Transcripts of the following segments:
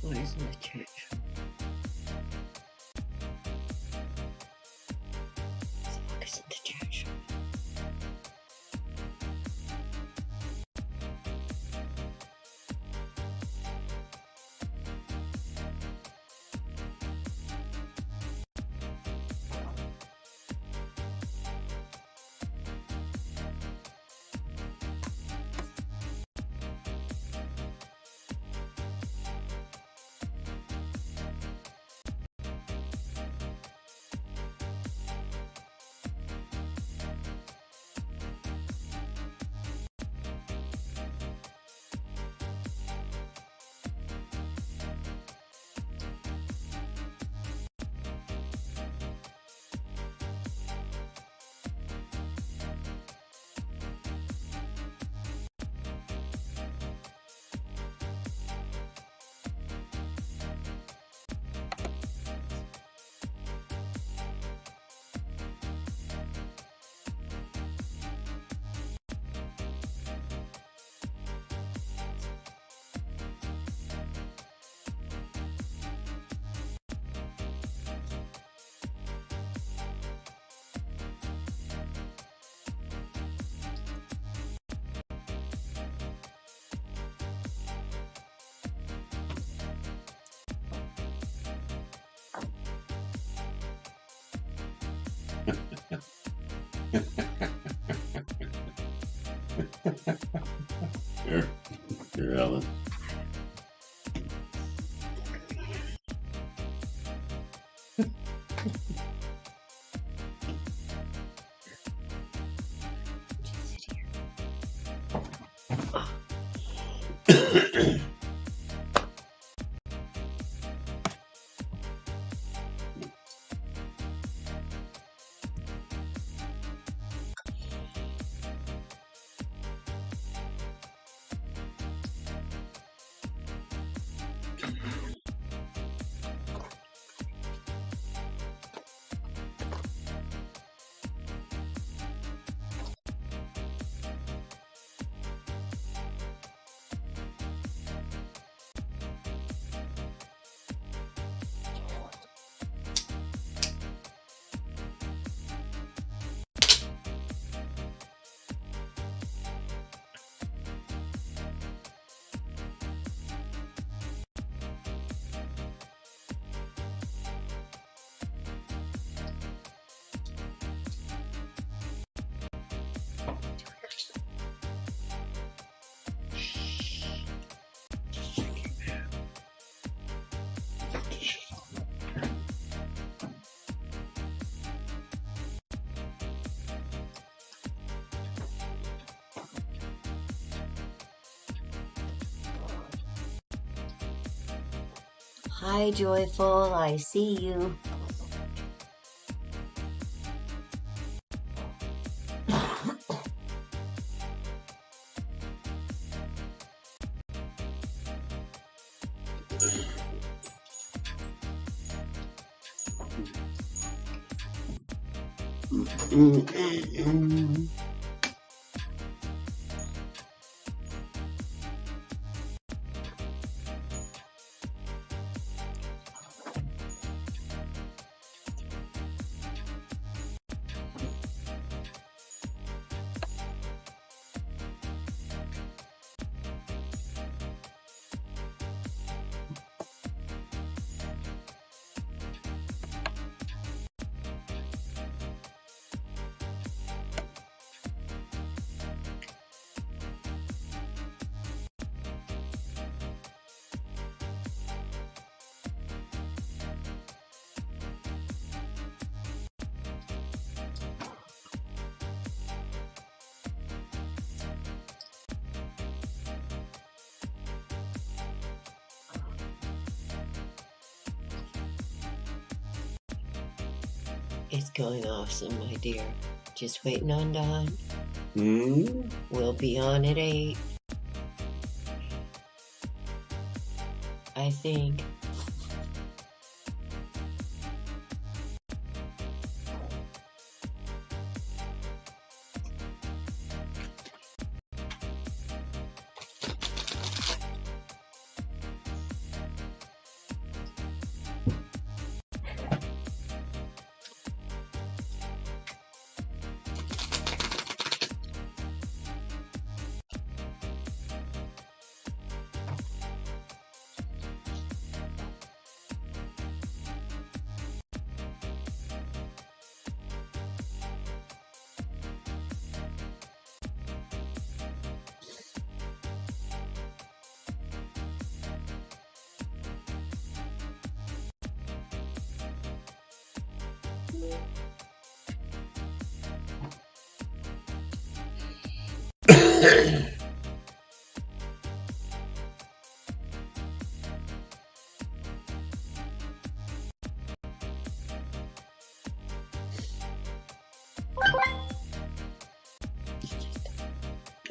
What is in the church? What is in the church? Here, Ellen. Hi, Joyful. I see you. It's going awesome, my dear. Just waiting on Dawn. We'll be on at 8. I think.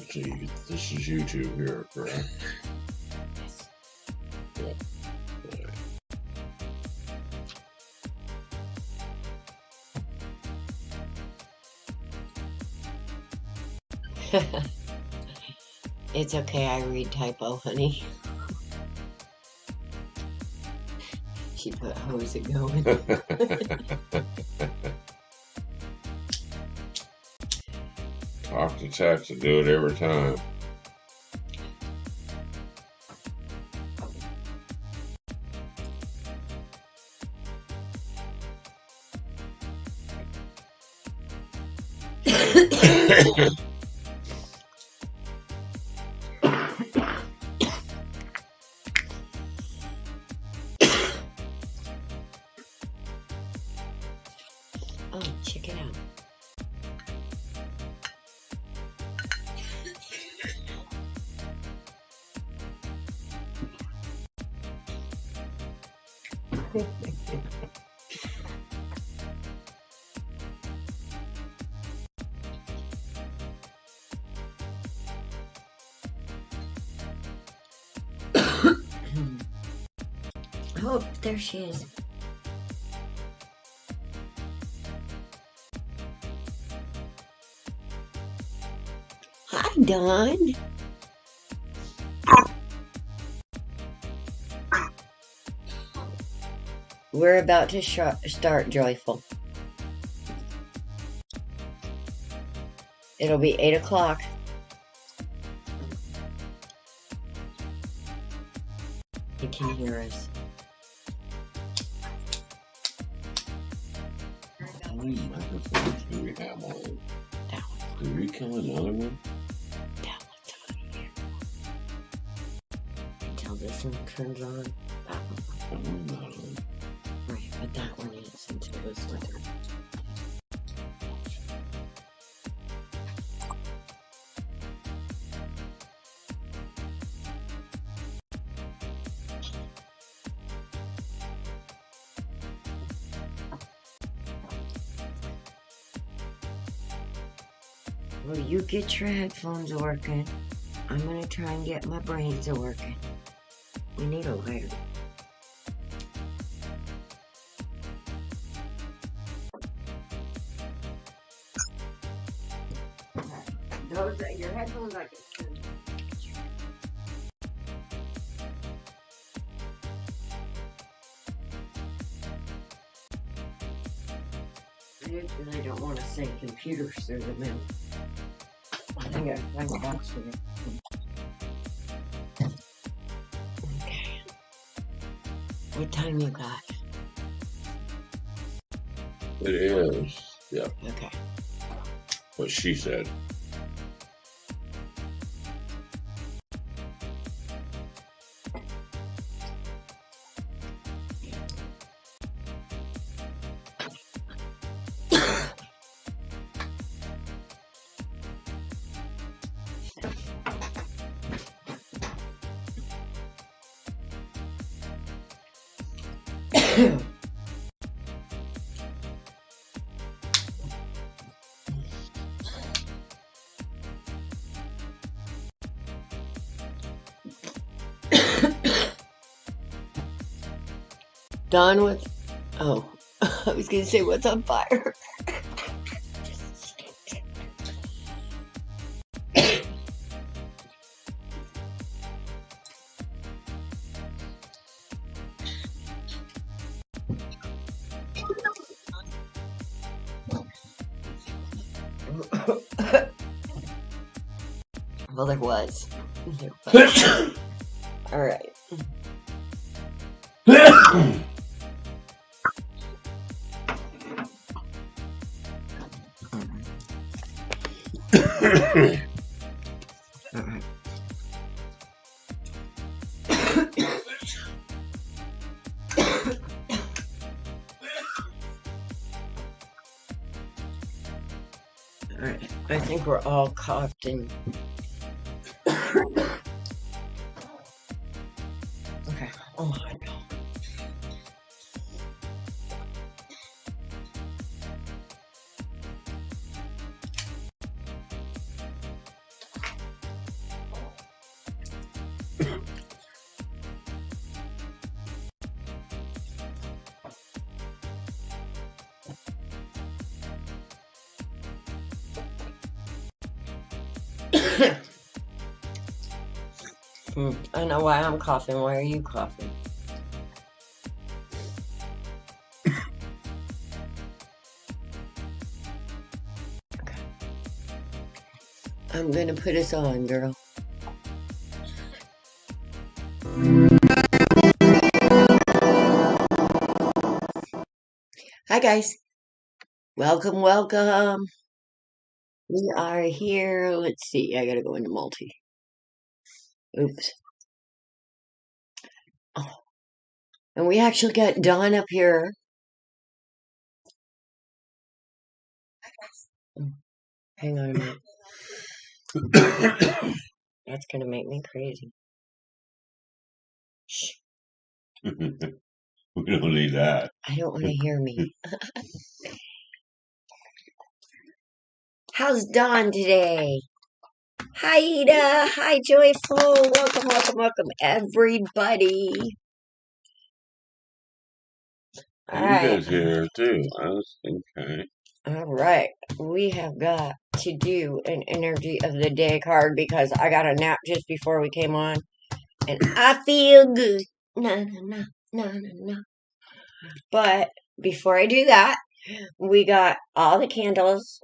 See, this is YouTube here, correct? Yes. It's okay, I read typo, honey. She put how's it going? Talk to text and do it every time. Oh, check it out. Oh, there she is. Hi, Dawn. We're about to start Joyful. It'll be 8 o'clock. You can hear us. How many microphones do we have on? That one. Did we kill another one? That one's on here. Until this one turns on. That one. That one's not on. Right, but that one is until it goes to the Well, you get your headphones working. I'm gonna try and get my brains working. We need a lighter. Your headphones are good. I really don't want to say computers through the middle. I think I find a box for it. Okay. What time you got? It is. Yeah. Okay. What she said. Done with. Oh, I was gonna say what's on fire. Well, there was. All right. Alright, I think we're all coughed and. Okay, oh my god. I know why I'm coughing. Why are you coughing? Okay. I'm gonna put us on, girl. Hi, guys. Welcome, welcome. We are here. Let's see. I gotta go into multi. Oops. Oh. And we actually got Dawn up here. Hang on a minute. That's gonna make me crazy. Shh. We don't need that. I don't want to hear me. How's Dawn today? Hi, Ida. Hi, Joyful. Welcome, welcome, welcome, everybody. All right. Ida's here too. Okay. All right. We have got to do an energy of the day card because I got a nap just before we came on, and I feel good. No, no, no, no, no, no. But before I do that, we got all the candles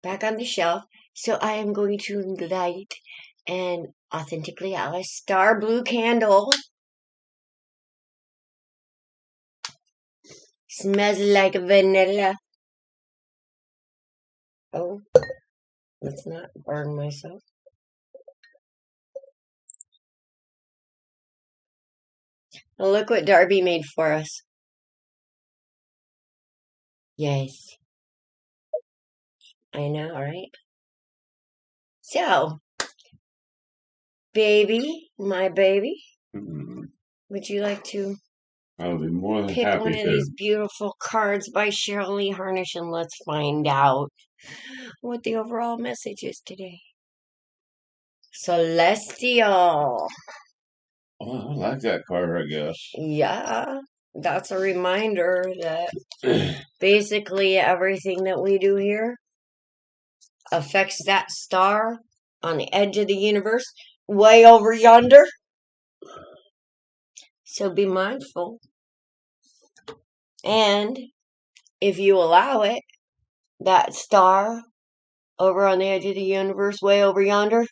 back on the shelf. So I am going to light an Authentically Alice Star Blue candle. Smells like vanilla. Oh, let's not burn myself. Oh, look what Darby made for us. Yes. I know, right? So, baby, my baby, would you like to I'll be more than pick happy one of to. these beautiful cards by Cheryl Lee Harnish and let's find out what the overall message is today. Celestial. Oh, I like that card, I guess. Yeah, that's a reminder that basically everything that we do here affects that star on the edge of the universe, way over yonder. So be mindful. And if you allow it, that star over on the edge of the universe, way over yonder,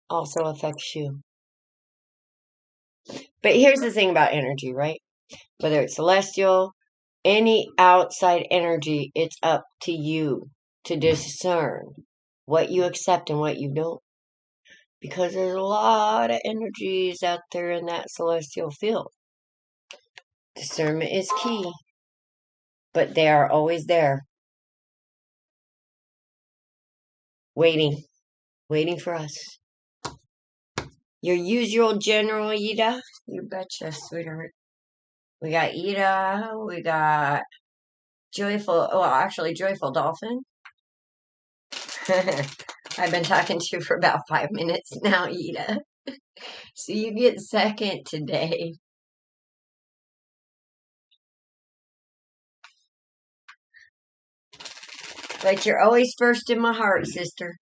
also affects you. But here's the thing about energy, right? Whether it's celestial, any outside energy, it's up to you to discern what you accept and what you don't. Because there's a lot of energies out there in that celestial field. Discernment is key, but they are always there, waiting for us. Your usual general, Ida? You betcha, sweetheart. We got Ida, we got Joyful Dolphin. I've been talking to you for about 5 minutes now, Ida. So you get second today. But you're always first in my heart, sister.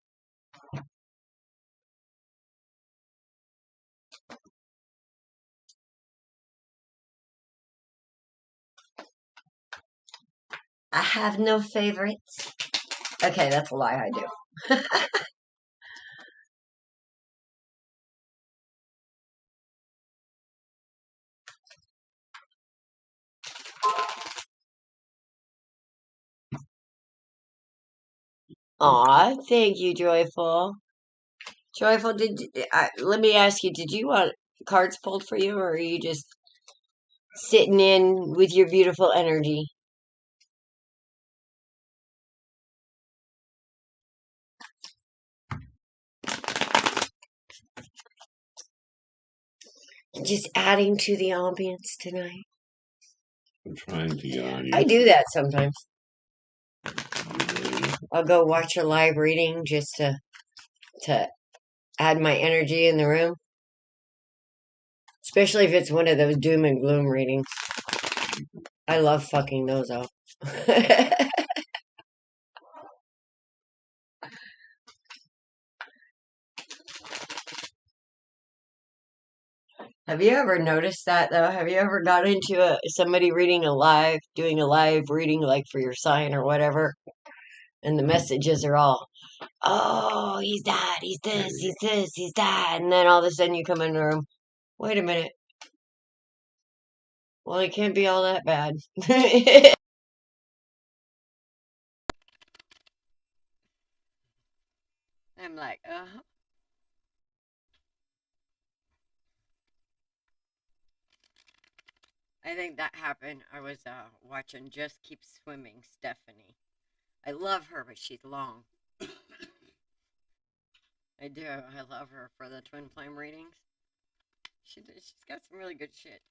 I have no favorites. Okay, that's a lie, I do. Aw, thank you, Joyful. Joyful, let me ask you, did you want cards pulled for you, or are you just sitting in with your beautiful energy? Just adding to the ambience tonight. I'm trying to get on you. I do that sometimes. I'll go watch a live reading just to add my energy in the room. Especially if it's one of those doom and gloom readings. I love fucking those up. Have you ever noticed that though? Have you ever got into somebody doing a live reading like for your sign or whatever, and the messages are all, oh, he's that, he's this, he's that, and then all of a sudden you come in the room, wait a minute, well, it can't be all that bad. I'm like, I think that happened. I was watching Just Keep Swimming, Stephanie. I love her, but she's long. I do. I love her for the twin flame readings. She's got some really good shit.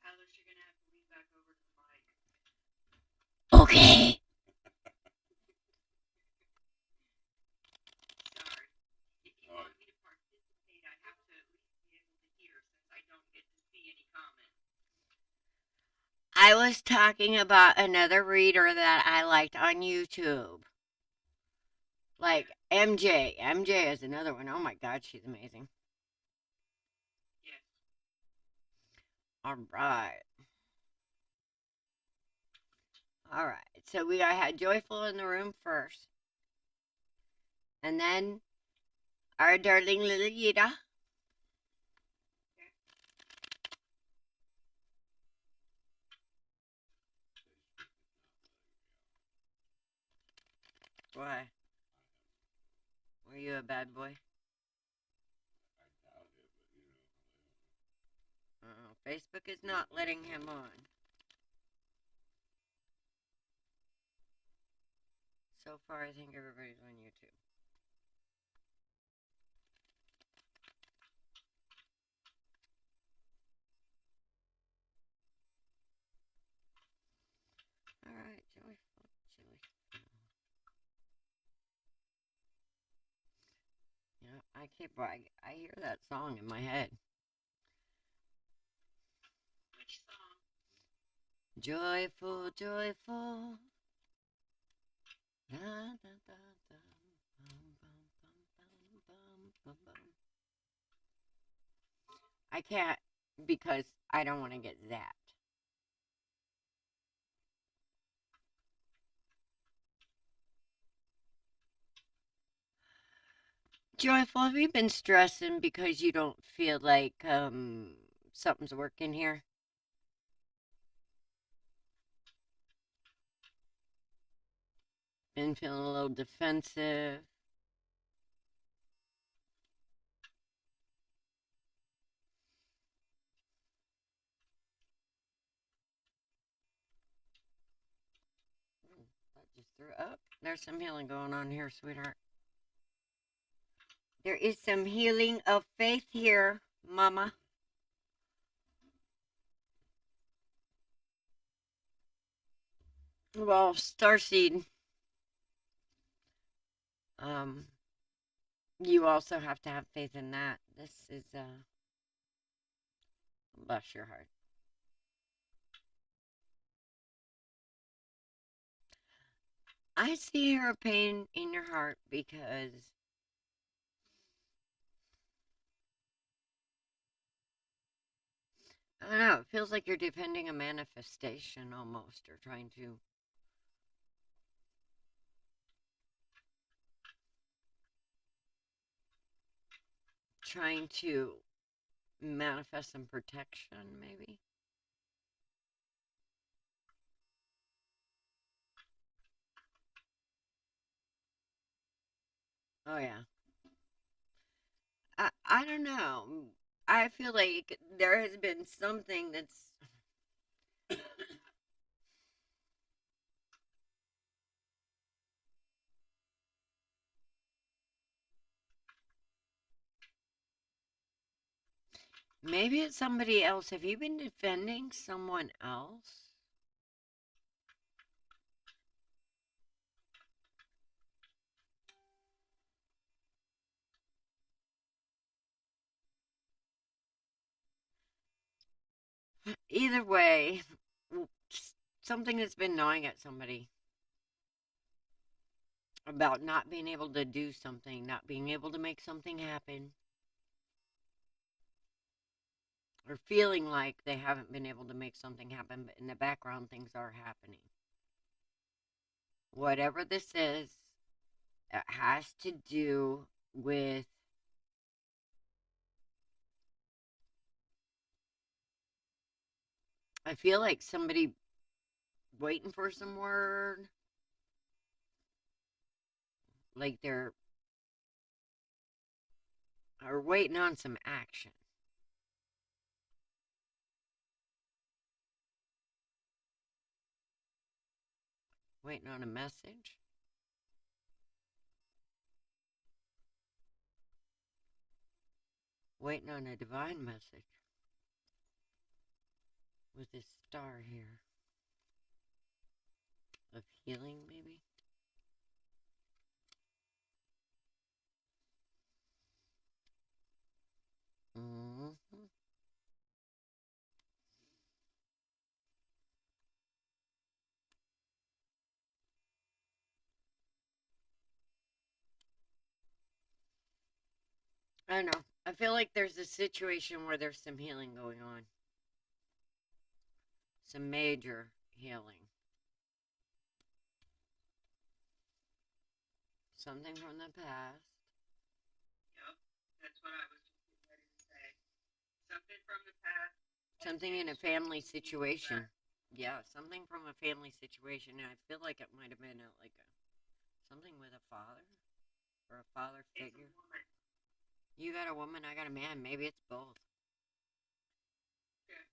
Alice, you're gonna have to lean back over to the mic. Okay. Sorry. If you want me to participate, I have to at least be able to hear since I don't get to see any comments. I was talking about another reader that I liked on YouTube. Like MJ. MJ is another one. Oh my God, she's amazing. Yes. All right. All right. So I had Joyful in the room first. And then our darling little Yida. Why? Were you a bad boy? Facebook is not letting him on. So far, I think everybody's on YouTube. I hear that song in my head. Which song? Joyful, joyful. Da, da, da, da. Bum, bum, bum, bum, bum, bum. I can't because I don't want to get that. Joyful, have you been stressing because you don't feel like something's working here? Been feeling a little defensive? That just threw up. There's some healing going on here, sweetheart. There is some healing of faith here, Mama. Well, Starseed, you also have to have faith in that. This is, bless your heart. I see here a pain in your heart because I don't know, it feels like you're defending a manifestation almost, or trying to manifest some protection, maybe. Oh yeah. I don't know. I feel like there has been something that's maybe it's somebody else. Have you been defending someone else? Either way, something that's been gnawing at somebody about not being able to do something, not being able to make something happen, or feeling like they haven't been able to make something happen, but in the background things are happening. Whatever this is, it has to do with I feel like somebody waiting for some word, like they're or waiting on some action. Waiting on a message. Waiting on a divine message. With this star here. Of healing, maybe? Mm-hmm. I don't know. I feel like there's a situation where there's some healing going on. Some major healing. Something from the past. Yep, that's what I was just getting ready to say. Something from the past. Something in a family situation. Yeah, something from a family situation. And I feel like it might have been something with a father or a father figure. It's a woman. You got a woman, I got a man. Maybe it's both. Okay.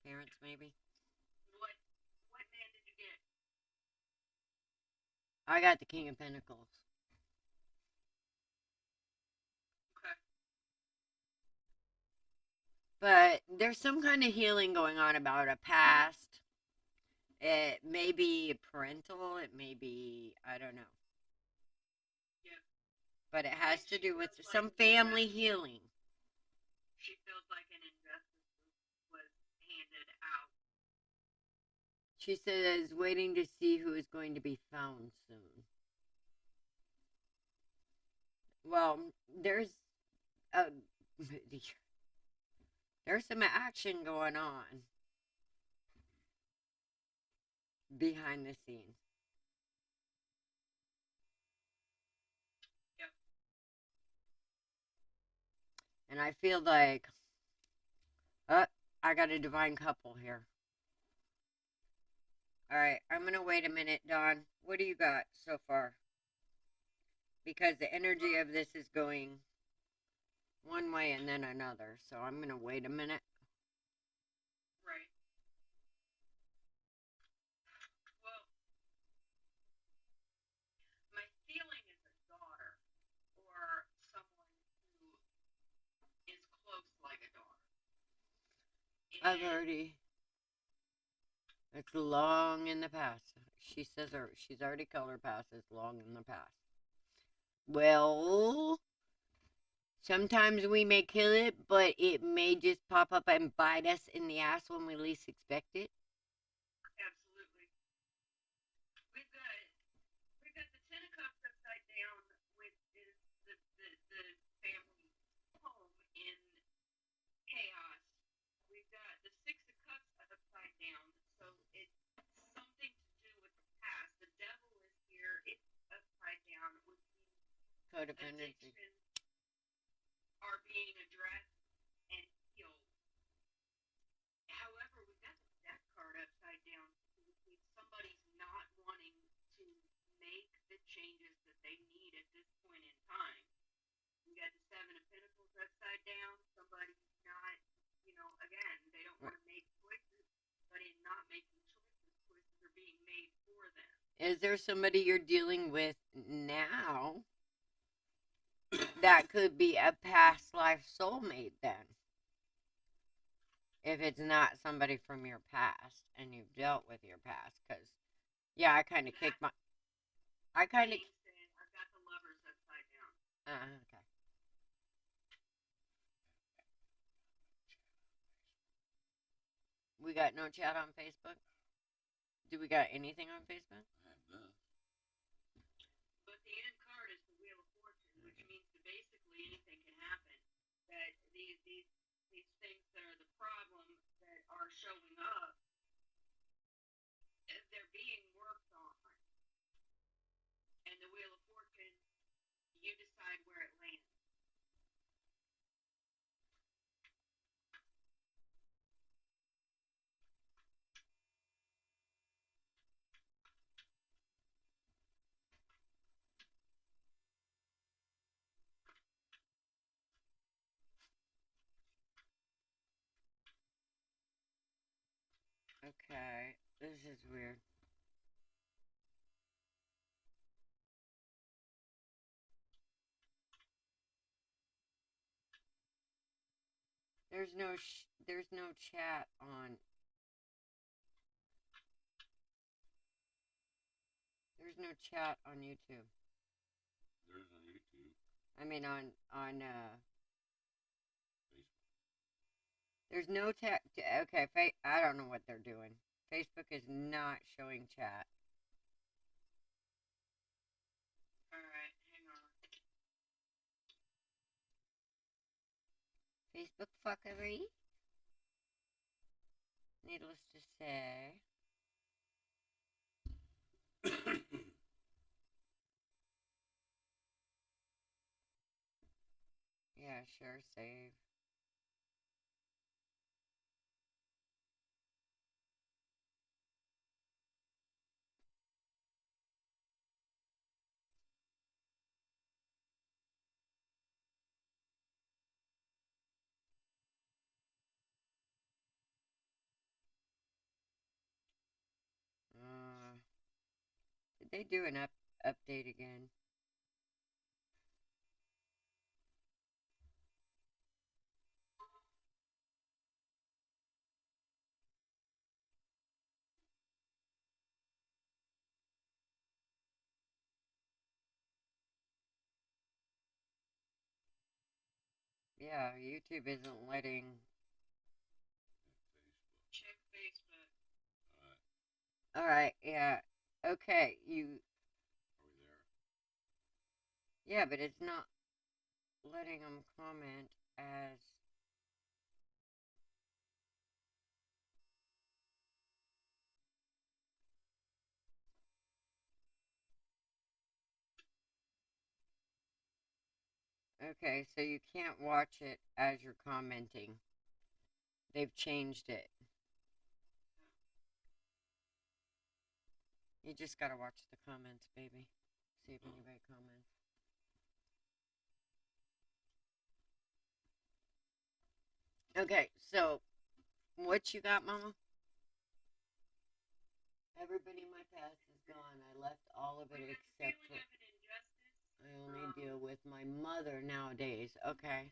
Parents, maybe. What man did you get? I got the King of Pentacles. Okay. But there's some kind of healing going on about a past. It may be parental. It may be, I don't know. Yep. But it has to do with She feels some like family healing. She feels like an injustice was handed out. She says, waiting to see who is going to be found soon. Well, there's there's some action going on behind the scenes. Yep. And I feel like, I got a divine couple here. All right, I'm going to wait a minute, Dawn. What do you got so far? Because the energy of this is going one way and then another. So I'm going to wait a minute. Right. Well, my feeling is a daughter or someone who is close like a daughter. I've already. It's long in the past. She says she's already color past. It's long in the past. Well, sometimes we may kill it, but it may just pop up and bite us in the ass when we least expect it. Absolutely. We've got the Ten of Cups upside down, which is the family home in chaos. We've got the Six of Cups upside down, so it's something to do with the past. The devil is here. It's upside down, which means Codependency. addictions are being addressed and healed. However, we've got the Death card upside down, which means somebody's not wanting to make the changes that they need at this point in time. We got the Seven of Pentacles upside down. Somebody's not, again, they don't want to make choices, but in not making choices, choices are being made for them. Is there somebody you're dealing with now that could be a past life soulmate then? If it's not somebody from your past and you've dealt with your past, because I kind of kicked my. I've got the Lovers upside down. Okay. We got no chat on Facebook. Do we got anything on Facebook? But the end card is the Wheel of Fortune, which means that basically anything can happen. That these things that are the problem that are showing up, they're being worked on. And the Wheel of Fortune, you decide where it lands. Okay, this is weird. There's no chat on. There's no chat on YouTube. There's on YouTube. I mean on Facebook. There's no chat. Okay, I don't know what they're doing. Facebook is not showing chat. Alright, hang on. Facebook fuckery. Needless to say. Yeah, sure, save. Did they do an update again? Yeah, YouTube isn't letting. Check Facebook. Alright. Alright, yeah. Okay, you. Are we there? Yeah, but it's not letting them comment as. Okay, so you can't watch it as you're commenting. They've changed it. You just gotta watch the comments, baby. See if anybody comments. Okay, so what you got, Mama? Everybody in my past is gone. I left all of it except for. I only deal with my mother nowadays. Okay.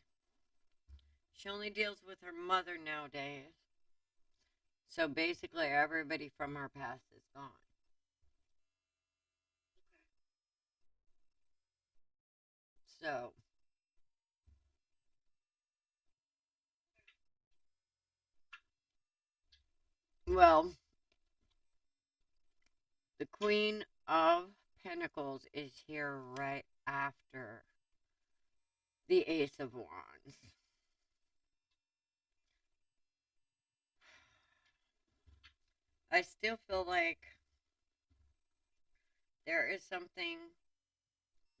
She only deals with her mother nowadays. So basically, everybody from her past is gone. So. Well, the Queen of Pentacles is here right after the Ace of Wands. I still feel like there is something.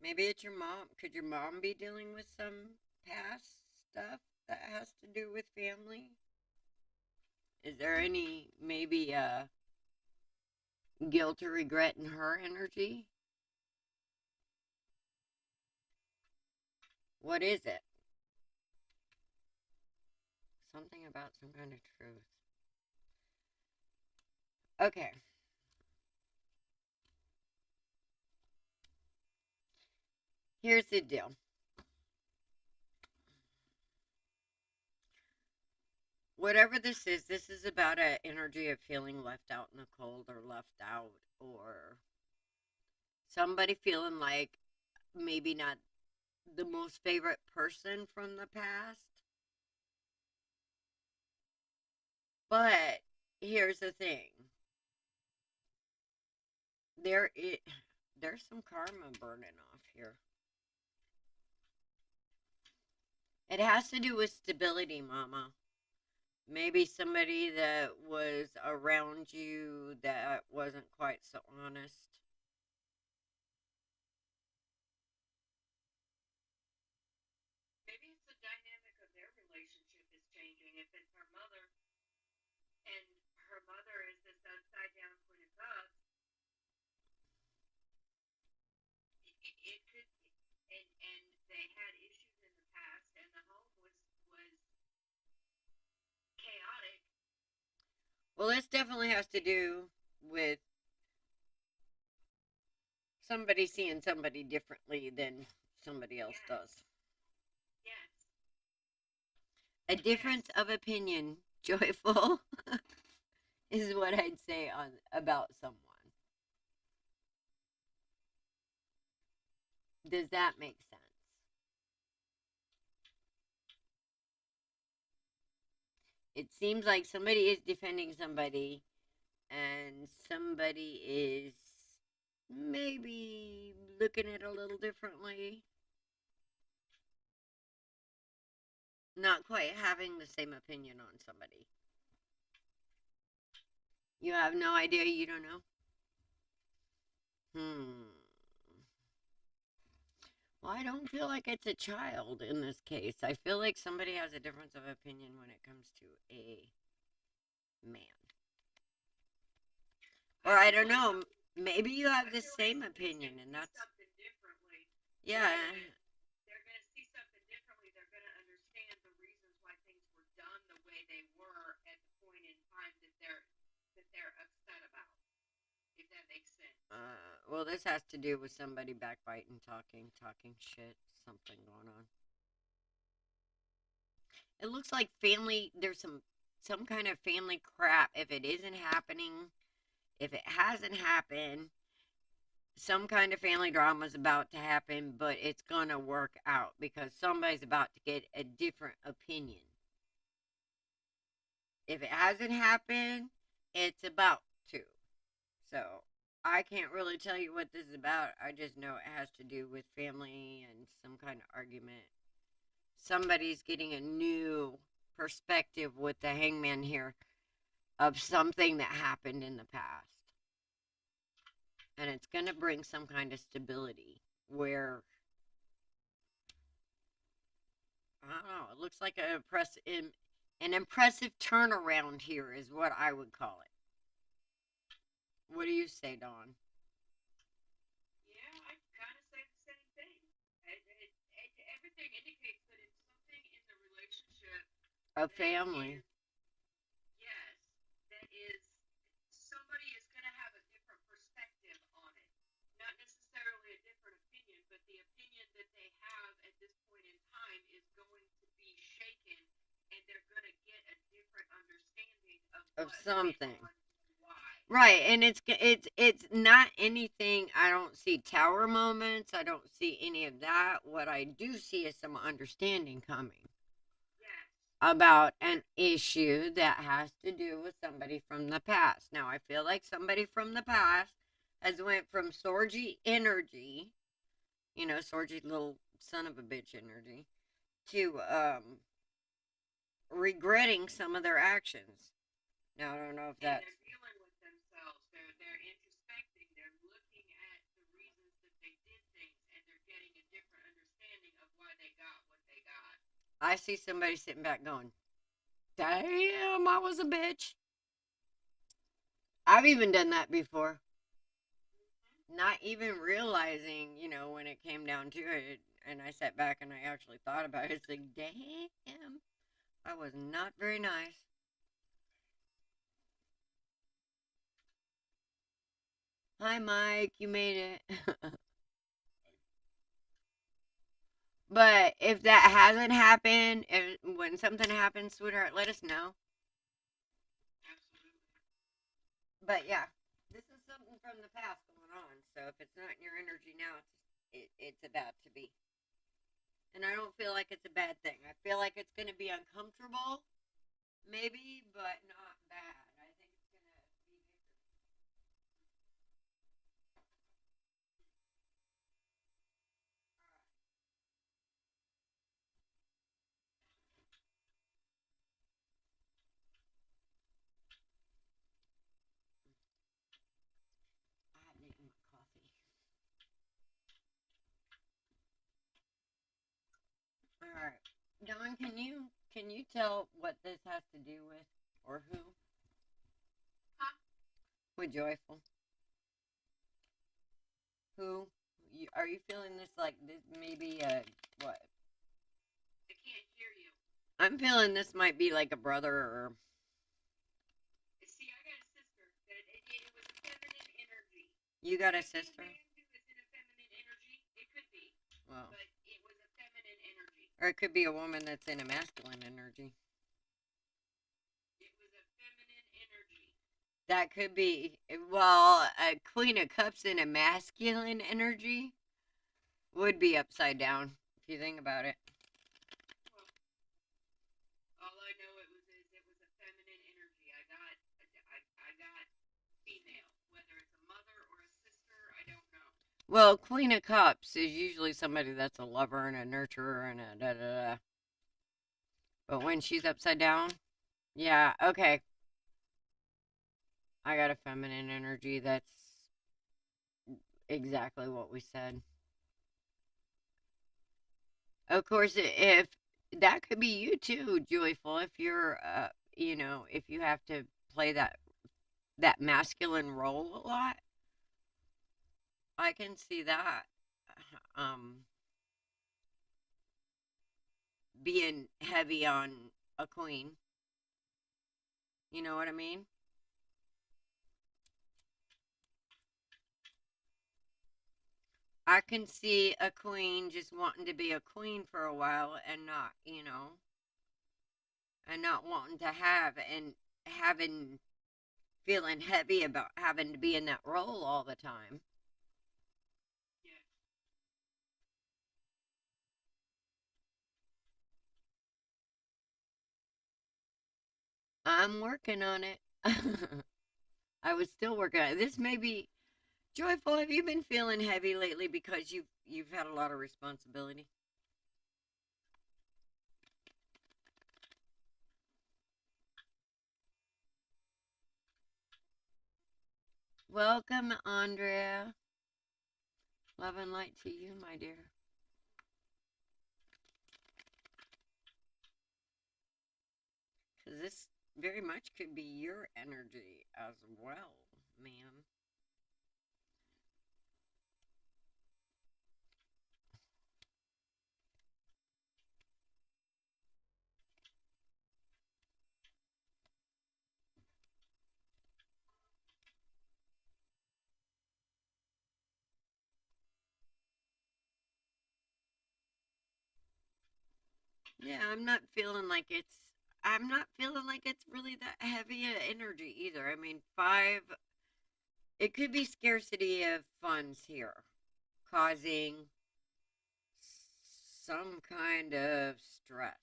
Maybe it's your mom. Could your mom be dealing with some past stuff that has to do with family? Is there any, maybe, guilt or regret in her energy? What is it? Something about some kind of truth. Okay. Here's the deal. Whatever this is about an energy of feeling left out in the cold or left out, or somebody feeling like maybe not the most favorite person from the past. But here's the thing. There's some karma burning off here. It has to do with stability, Mama. Maybe somebody that was around you that wasn't quite so honest. Maybe it's the dynamic of their relationship is changing. If it's her mother, and her mother is this upside down Queen of Cups, it could, and they had issues in the past, and the home was chaotic. Well, this definitely has to do with somebody seeing somebody differently than somebody else does. Yes. A difference of opinion, joyful, is what I'd say about someone. Does that make sense? It seems like somebody is defending somebody, and somebody is maybe looking at it a little differently. Not quite having the same opinion on somebody. You have no idea, you don't know? Well, I don't feel like it's a child in this case. I feel like somebody has a difference of opinion when it comes to a man. Or I don't know, maybe you have the same opinion, and that's something differently. Yeah. They're going to see something differently. They're going to understand the reasons why things were done the way they were at the point in time that they're upset about. If that makes sense. Well, this has to do with somebody backbiting, talking shit, something going on. It looks like family. There's some kind of family crap. If it isn't happening, if it hasn't happened, some kind of family drama is about to happen, but it's going to work out because somebody's about to get a different opinion. If it hasn't happened, it's about to. So I can't really tell you what this is about. I just know it has to do with family and some kind of argument. Somebody's getting a new perspective with the hangman here of something that happened in the past. And it's going to bring some kind of stability where, I don't know, it looks like an impressive turnaround here is what I would call it. What do you say, Dawn? Yeah, I kind of say the same thing. Everything indicates that it's something in the relationship. A family. Yes, that is, somebody is going to have a different perspective on it. Not necessarily a different opinion, but the opinion that they have at this point in time is going to be shaken, and they're going to get a different understanding of something. Why. Right, and it's not anything. I don't see tower moments. I don't see any of that. What I do see is some understanding coming. Yes. About an issue that has to do with somebody from the past. Now, I feel like somebody from the past has went from Sorgy energy, Sorgy's little son of a bitch energy, to regretting some of their actions. Now, I don't know if that's... They're dealing with themselves. They're introspecting. They're looking at the reasons that they did things, and they're getting a different understanding of why they got what they got. I see somebody sitting back going, damn, I was a bitch. I've even done that before. Not even realizing, when it came down to it, and I sat back and I actually thought about it, it's like, damn, I was not very nice. Hi, Mike, you made it. But if that hasn't happened, when something happens, sweetheart, let us know. Absolutely. But yeah, this is something from the past going on. So if it's not in your energy now, it's about to be. And I don't feel like it's a bad thing. I feel like it's going to be uncomfortable, maybe, but not bad. I think it's going to be different. I hadn't eaten my coffee. All right, Dawn, can you tell what this has to do with, or who? Huh? With Joyful. Who? Are you feeling this like this maybe what? I can't hear you. I'm feeling this might be like a brother or... See, I got a sister. It was a feminine energy. You got a sister? A man who is in a feminine energy. It could be. Well. But it was a feminine energy. Or it could be a woman that's in a masculine energy. It was a feminine energy. That could be. Well, a Queen of Cups in a masculine energy would be upside down, if you think about it. Well, all I know it was a feminine energy. I got female. Whether it's a mother or a sister, I don't know. Well, Queen of Cups is usually somebody that's a lover and a nurturer and a da-da-da. But when she's upside down, yeah, okay. I got a feminine energy that's exactly what we said. Of course, if that could be you too, Joyful, if you're, if you have to play that masculine role a lot, I can see that being heavy on a queen. You know what I mean? I can see a queen just wanting to be a queen for a while and not, and not wanting to have and having feeling heavy about having to be in that role all the time. I'm working on it. I was still working on it. This may be joyful. Have you been feeling heavy lately because you've had a lot of responsibility? Welcome, Andrea. Love and light to you, my dear. Because this very much could be your energy as well, man. Yeah, I'm not feeling like it's really that heavy a energy either. I mean, five, it could be scarcity of funds here, causing some kind of stress.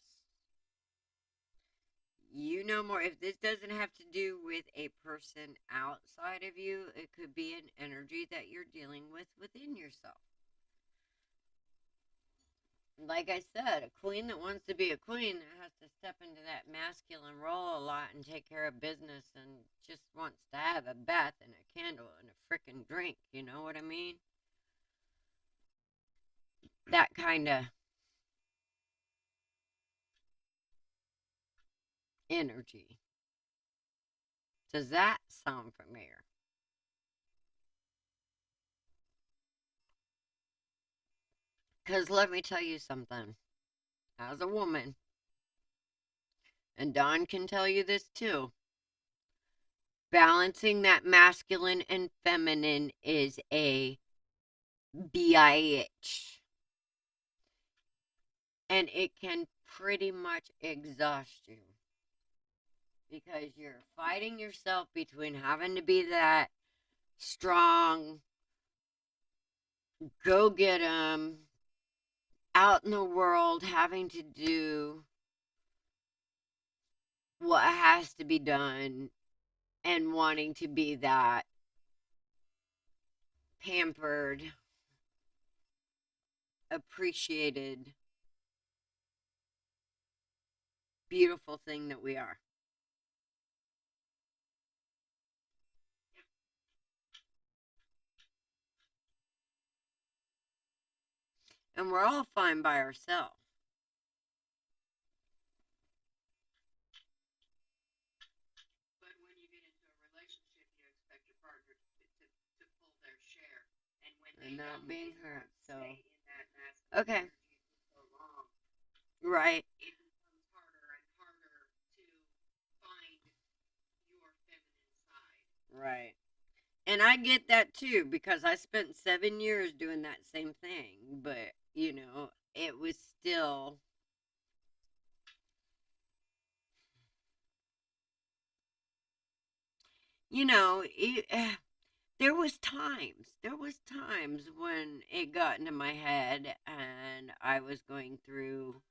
You know more. If this doesn't have to do with a person outside of you, it could be an energy that you're dealing with within yourself. Like I said, a queen that wants to be a queen that has to step into that masculine role a lot and take care of business and just wants to have a bath and a candle and a frickin' drink. You know what I mean? That kind of energy. Does that sound familiar? Because let me tell you something. As a woman, and Dawn can tell you this too, balancing that masculine and feminine is a bitch. And it can pretty much exhaust you because you're fighting yourself between having to be that strong, go get 'em, out in the world, having to do what has to be done, and wanting to be that pampered, appreciated, beautiful thing that we are. And we're all fine by ourselves. But when you get into a relationship, you expect your partner to pull their share. And when they not being hurt, so. Okay. So long, right. It becomes harder and harder to find your feminine side. Right. And I get that too because I spent 7 years doing that same thing, but it was still. There was times when it got into my head and I was going through,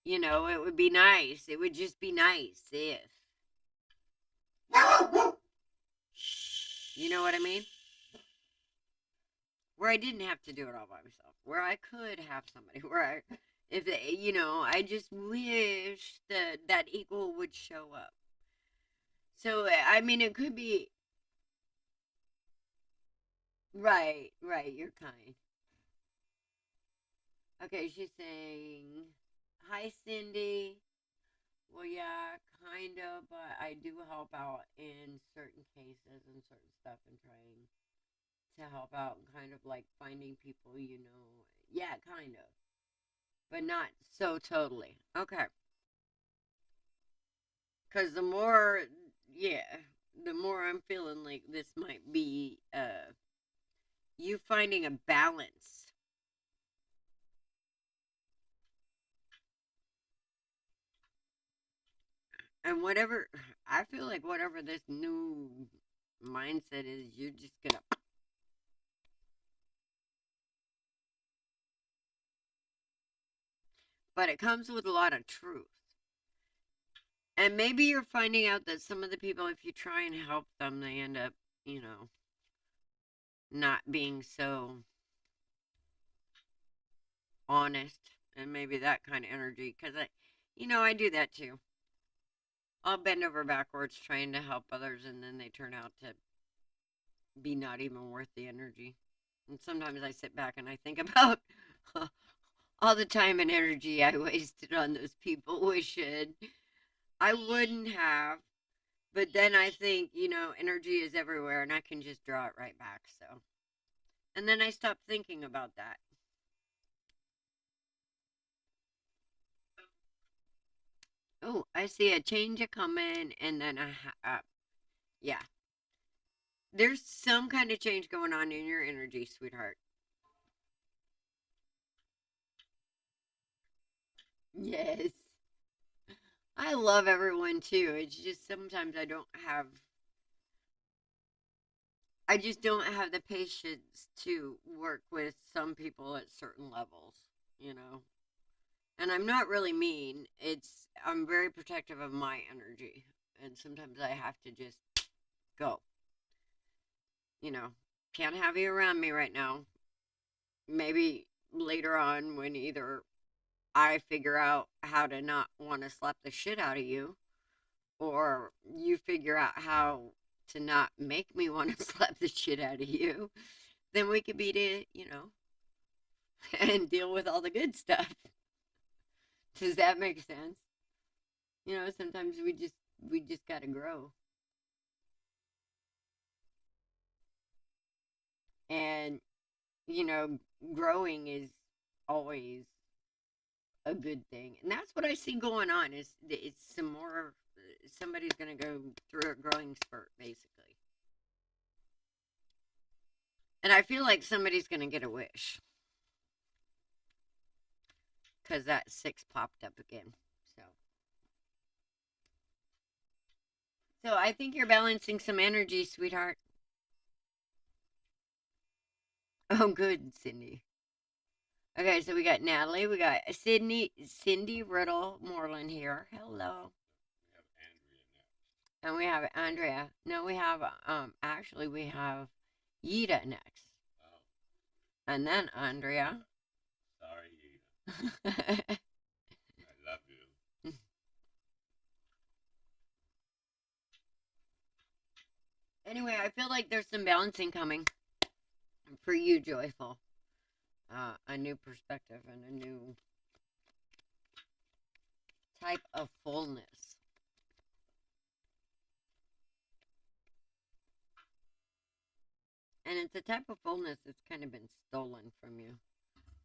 it would be nice. It would just be nice if. You know what I mean? Where I didn't have to do it all by myself. Where I could have somebody. I just wish that equal would show up. So, I mean, it could be. Right, you're kind. Okay, she's saying, hi, Cindy. Well, yeah, kind of, but I do help out in certain cases and certain stuff and trying to help out and kind of like finding people. Yeah, kind of, but not so totally. Okay. Because the more I'm feeling like this might be you finding a balance. And I feel like whatever this new mindset is, you're just gonna. But it comes with a lot of truth. And maybe you're finding out that some of the people, if you try and help them, they end up, you know, not being so honest, and maybe that kind of energy. Because I do that too. I'll bend over backwards trying to help others, and then they turn out to be not even worth the energy. And sometimes I sit back and I think about all the time and energy I wasted on those people. Wishing I wouldn't have. But then I think, energy is everywhere and I can just draw it right back. So, and then I stop thinking about that. Oh, I see a change a coming, and then yeah. There's some kind of change going on in your energy, sweetheart. Yes. I love everyone too. It's just sometimes I just don't have the patience to work with some people at certain levels, you know. And I'm not really mean. I'm very protective of my energy. And sometimes I have to just go. Can't have you around me right now. Maybe later on when either I figure out how to not want to slap the shit out of you, or you figure out how to not make me want to slap the shit out of you, then we could beat it, and deal with all the good stuff. Does that make sense? Sometimes we just gotta grow. And, growing is always a good thing. And that's what I see going on is it's somebody's going to go through a growing spurt, basically. And I feel like somebody's going to get a wish. Because that 6 popped up again. So I think you're balancing some energy, sweetheart. Oh, good, Cindy. Okay, so we got Natalie, we got Cindy Riddle Moreland here. Hello. And we have Andrea. No, we have actually we have Yida next. Oh. And then Andrea. Sorry, Yida. I love you. Anyway, I feel like there's some balancing coming for you, Joyful. A new perspective and a new type of fullness. And it's a type of fullness that's kind of been stolen from you.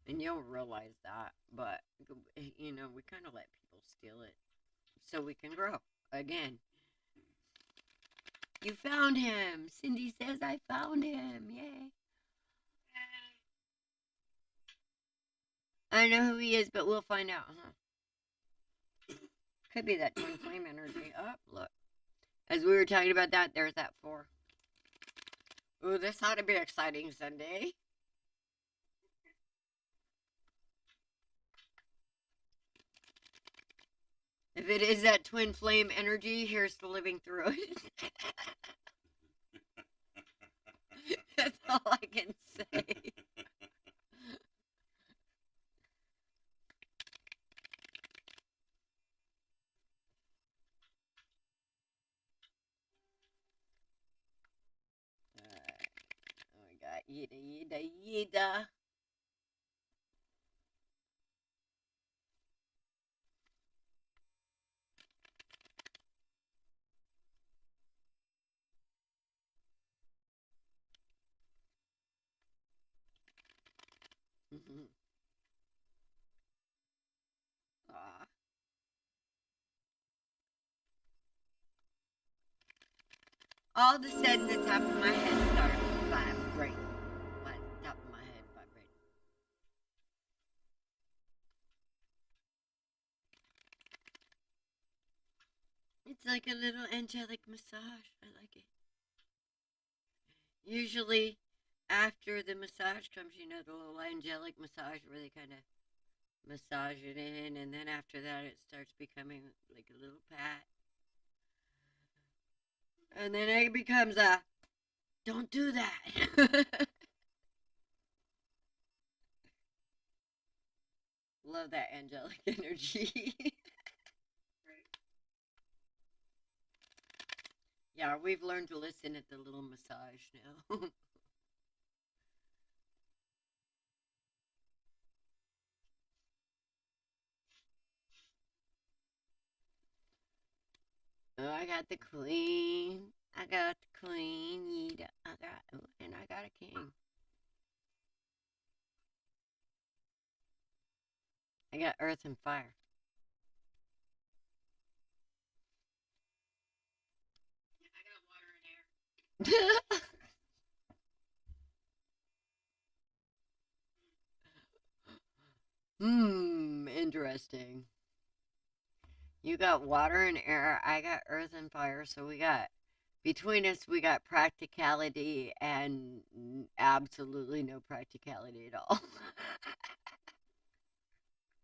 And you'll realize that. But, we kind of let people steal it so we can grow again. You found him. Cindy says I found him. Yay. I don't know who he is, but we'll find out, huh? Could be that twin flame energy. Oh, look. As we were talking about that, there's that 4. Ooh, this ought to be exciting Sunday. If it is that twin flame energy, here's to living through it. That's all I can say. Alright. Oh, we got Yida. Aw. All of a sudden, the top of my head starts vibrating. The top of my head vibrating. It's like a little angelic massage. I like it. Usually, after the massage comes, the little angelic massage where they kind of massage it in, and then after that, it starts becoming like a little pat. And then it becomes a, don't do that. Love that angelic energy. Right. Yeah, we've learned to listen at the little massage now. Oh, I got the queen. I got the queen. Yeah, and I got a king. I got earth and fire. I got water and air. Interesting. You got water and air. I got earth and fire. So we got, between us, we got practicality and absolutely no practicality at all.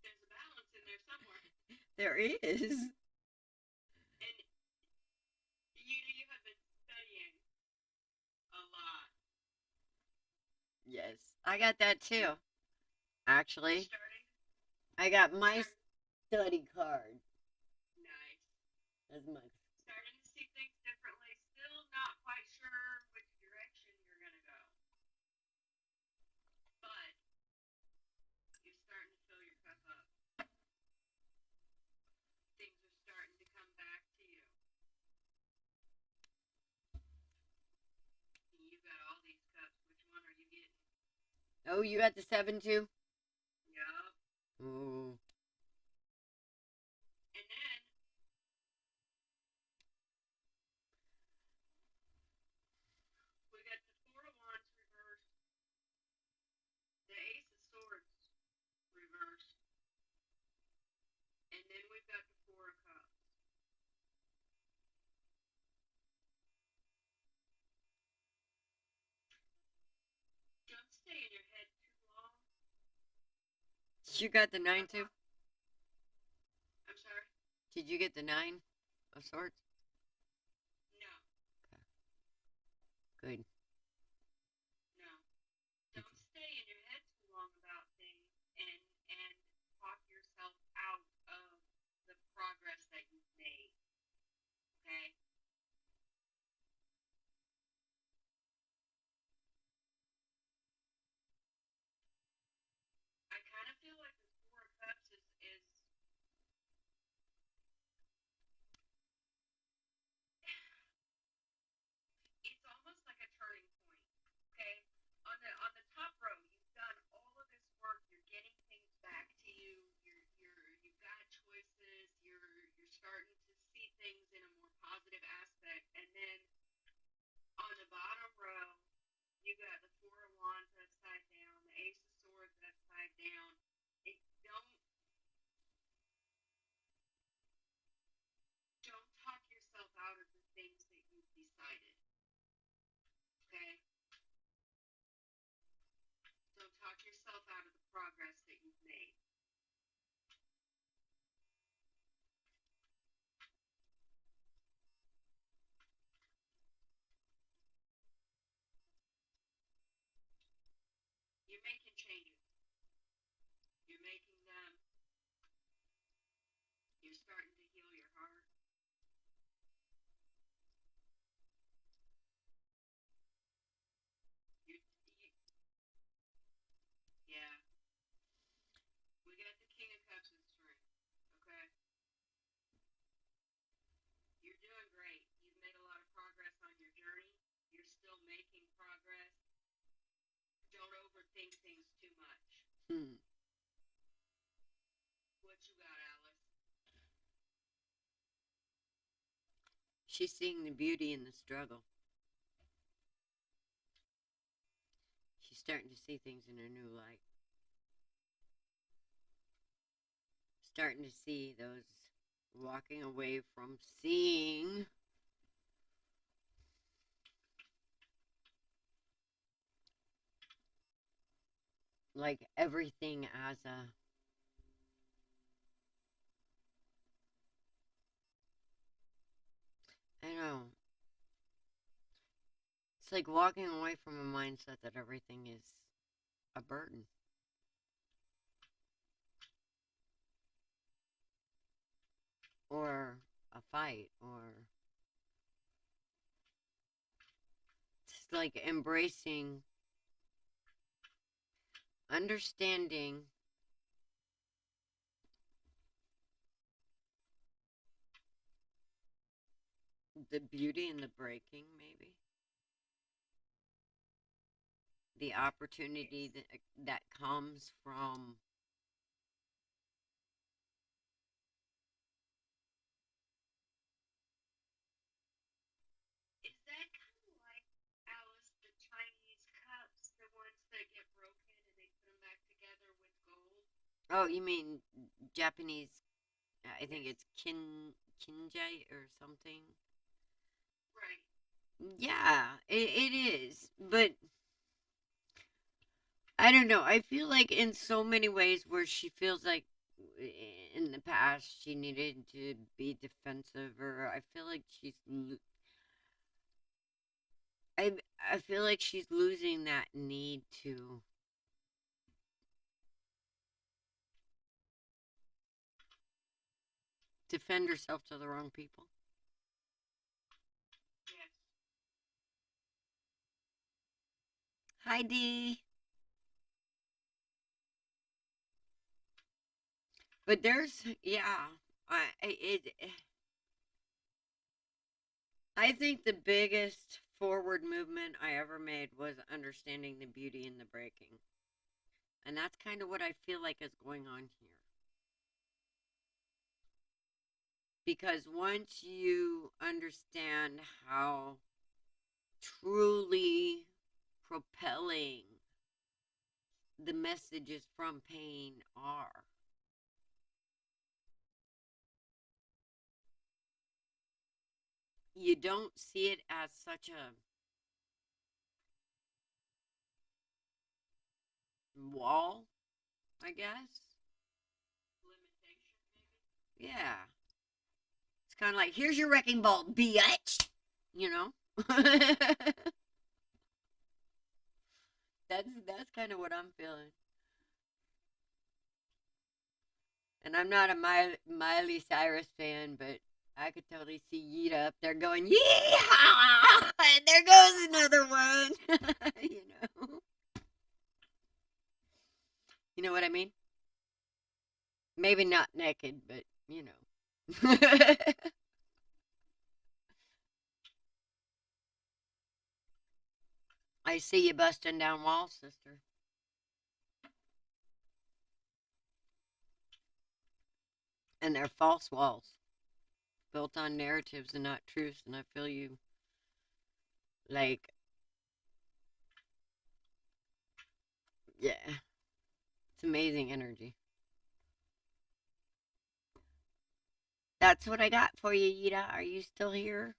There's a balance in there somewhere. There is. And you have been studying a lot. Yes, I got that too. Actually, Starting? I got my study card. Nice. As my Starting to see things differently. Still not quite sure which direction you're going to go. But you're starting to fill your cup up. Things are starting to come back to you. You've got all these cups. Which one are you getting? Oh, you got the 7 too? Yup. Oh. And then we got the Four of Wands reversed, the Ace of Swords reversed, and then we've got the Four of Cups. Don't stay in your head too long. You got the 9 too? I'm sorry? Did you get the 9 of swords? No. Good. No. Don't stay in your head too long about things and talk yourself out of the progress that you've made. Okay? I kind of feel like the Four of Cups is it's almost like a turning point. Okay? On the top row, you've done all of this work, you're getting things back to you, you've got choices, you're starting to see things in a more positive aspect, and then on the bottom row, you got the Four of Wands upside down, the Ace of Swords upside down. It, don't talk yourself out of the things that you've decided. Okay? Don't talk yourself out of the progress that you've made. You're making changes. You're making them. You're starting to heal your heart. Yeah. We got the King of Cups and Strength. Okay? You're doing great. You've made a lot of progress on your journey. You're still making progress. Don't overthink things too much. What you got, Alice? She's seeing the beauty in the struggle. She's starting to see things in a new light. Starting to see those walking away from seeing like everything as a I don't know. It's like walking away from a mindset that everything is a burden. Or a fight, or just like embracing, understanding the beauty in the breaking, maybe. The opportunity that comes from Is that kind of like, Alice, the Chinese cups, the ones that get broken and they put them back together with gold? oh, you mean Japanese? I think it's kinjai or something. Right. Yeah, it is, but I don't know. I feel like in so many ways where she feels like in the past she needed to be defensive, or I feel like I feel like she's losing that need to defend herself to the wrong people. Yes. Hi, Dee. But there's, yeah, I think the biggest forward movement I ever made was understanding the beauty in the breaking. And that's kind of what I feel like is going on here. Because once you understand how truly propelling the messages from pain are, you don't see it as such a wall, I guess. Limitation, maybe? Yeah. It's kind of like, here's your wrecking ball, bitch. You know? that's kind of what I'm feeling. And I'm not a Miley Cyrus fan, but I could totally see Yeeta up there going, yeehaw! And there goes another one. you know? You know what I mean? Maybe not naked, but you know. I see you busting down walls, sister. And they're false walls, built on narratives and not truths. And I feel you, like, yeah, it's amazing energy. That's what I got for you, Yida. Are you still here?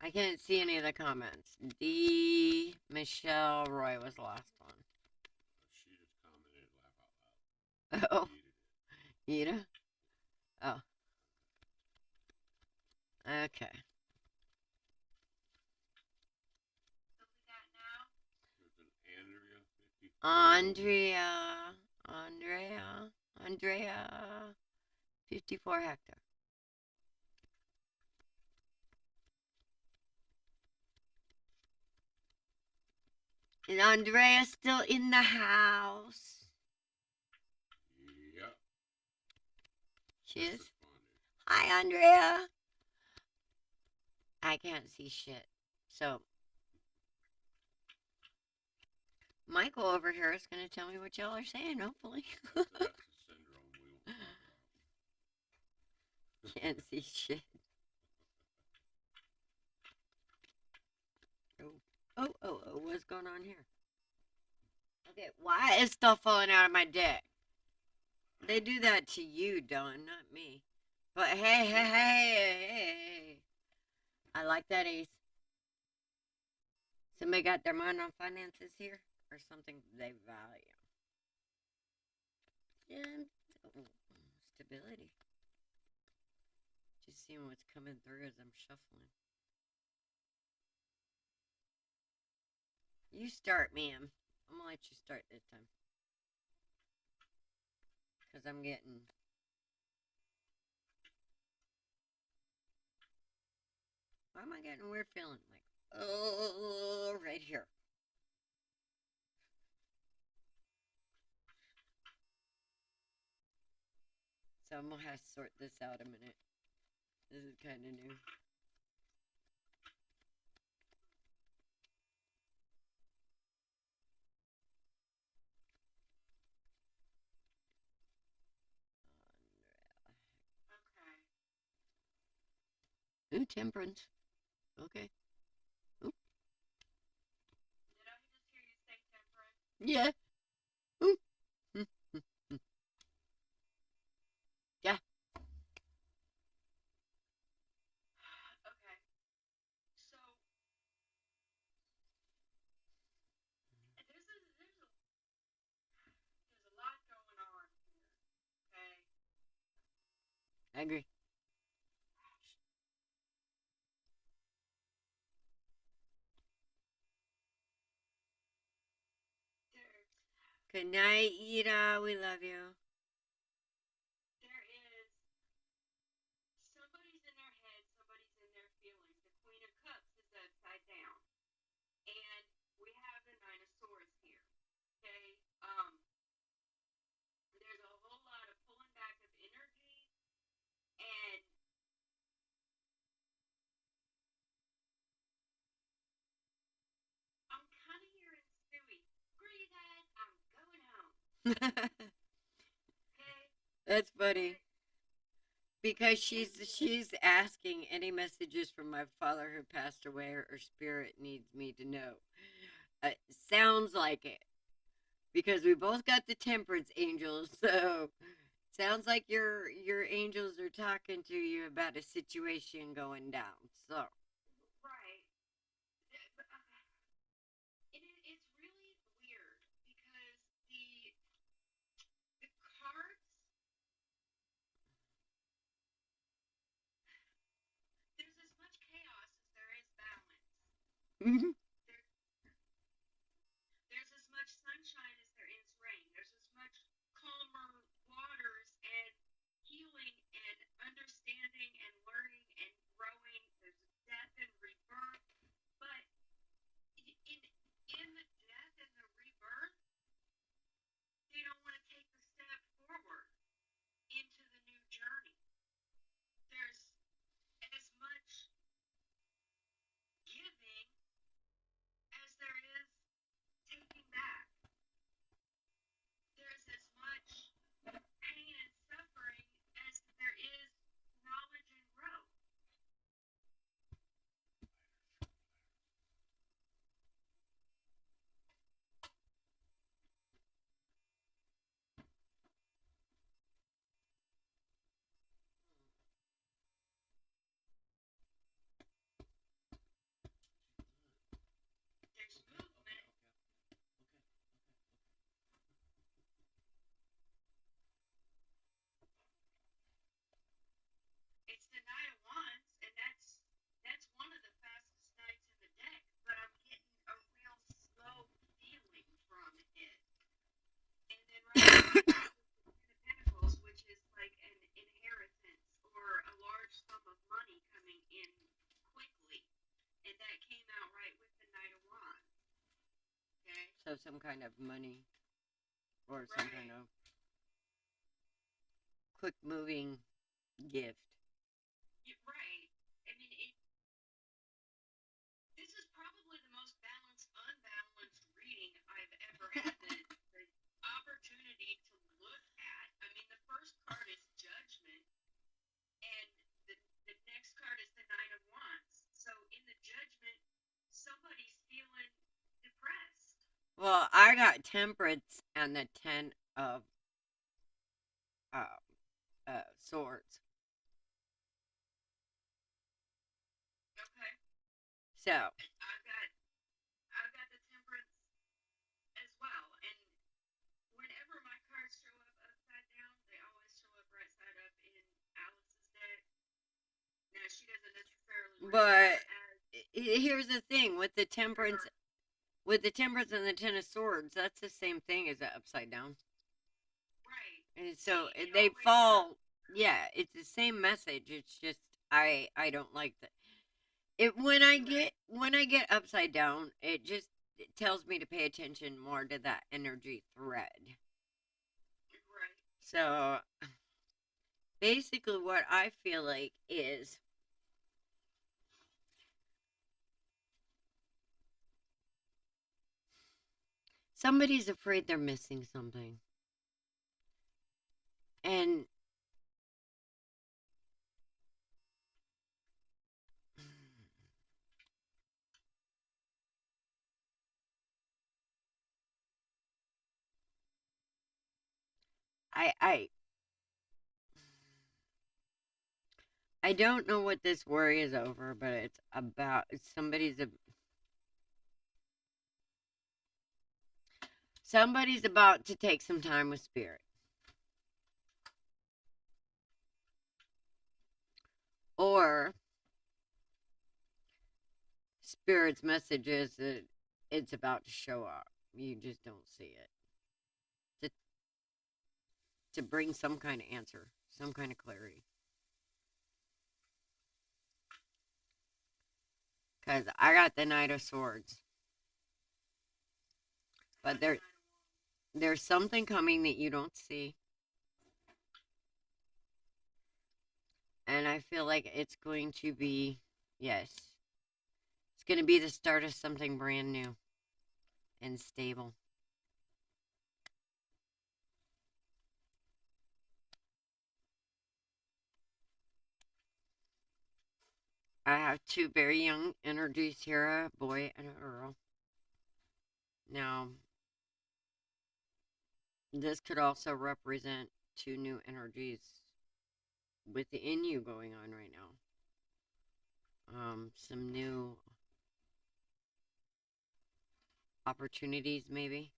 I can't see any of the comments. D. Michelle Roy was the last one. She just commented laugh out loud. Oh, Yida? Oh. Okay. So we got now? There's an Andrea, 54 hectare. Is Andrea still in the house? Yep. She is? Hi, Andrea. I can't see shit. So, Michael over here is going to tell me what y'all are saying, hopefully. That's the syndrome we won't talk about. Can't see shit. Oh, what's going on here? Okay, why is stuff falling out of my deck? They do that to you, Don, not me. But hey. I like that ace. Somebody got their mind on finances here? Or something they value? Yeah, stability. Just seeing what's coming through as I'm shuffling. You start, ma'am. I'm gonna let you start this time. Because I'm getting... Why am I getting a weird feeling? Like, oh, right here. So I'm gonna have to sort this out a minute. This is kind of new. Okay. Ooh, temperance. Okay. Ooh. Did I just hear you say temperance? Yeah. Ooh. Yeah. Okay. So there's a lot going on here. Okay. I agree. There's Good night, Ida. We love you. there is somebody's in their head, somebody's in their feelings. The Queen of Cups is upside down, and we have the Nine of Swords here. Okay. There's a whole lot of pulling back of energy, and I'm kind of hearing Stewie. Where you guys? I'm going home. Okay. That's funny. Because she's asking any messages from my father who passed away or spirit needs me to know. Sounds like it. Because we both got the temperance angels, so sounds like your angels are talking to you about a situation going down. So Right. It's really weird because the cards, there's as much chaos as there is balance. There, there's as much sunshine as there is rain. There's as much calmer waters and healing and understanding and learning and growing. There's death and rebirth. But in the death and the rebirth, they don't want to take the step forward into the new journey. There's as much giving as there is taking back. There's as much pain and suffering as there is knowledge and growth. There's movement. It's the Knight of Wands, and that's one of the fastest knights in the deck, but I'm getting a real slow feeling from it. And then right behind that is the Ten of Pentacles, which is like an inheritance or a large sum of money coming in quickly. And that came out right with the Knight of Wands. Okay? so some kind of money or some kind of quick moving gift. Right. I mean, this is probably the most balanced, unbalanced reading I've ever had the opportunity to look at. I mean, the first card is Judgment, and the next card is the Nine of Wands. So in the Judgment, somebody's feeling depressed. Well, I got temperance and the 10 of swords. Okay. So I've got the Temperance as well, and whenever my cards show up upside down, they always show up right side up in Alice's deck. Now she doesn't necessarily But remember as here's the thing with the temperance with the Temperance and the Ten of Swords, that's the same thing as the upside down. Right. And so It they always fall. Yeah, it's the same message. It's just I don't like that. When I get upside down, it tells me to pay attention more to that energy thread. Right. So basically, what I feel like is somebody's afraid they're missing something, and I I don't know what this worry is over, but it's about somebody's about to take some time with spirit. Or spirit's message is that it's about to show up. You just don't see it. To bring some kind of answer, some kind of clarity. Because I got the Knight of Swords. But there's something coming that you don't see. And I feel like it's going to be, yes, it's going to be the start of something brand new and stable. I have two very young energies here, a boy and a girl. Now, this could also represent two new energies within you going on right now. Some new opportunities, maybe.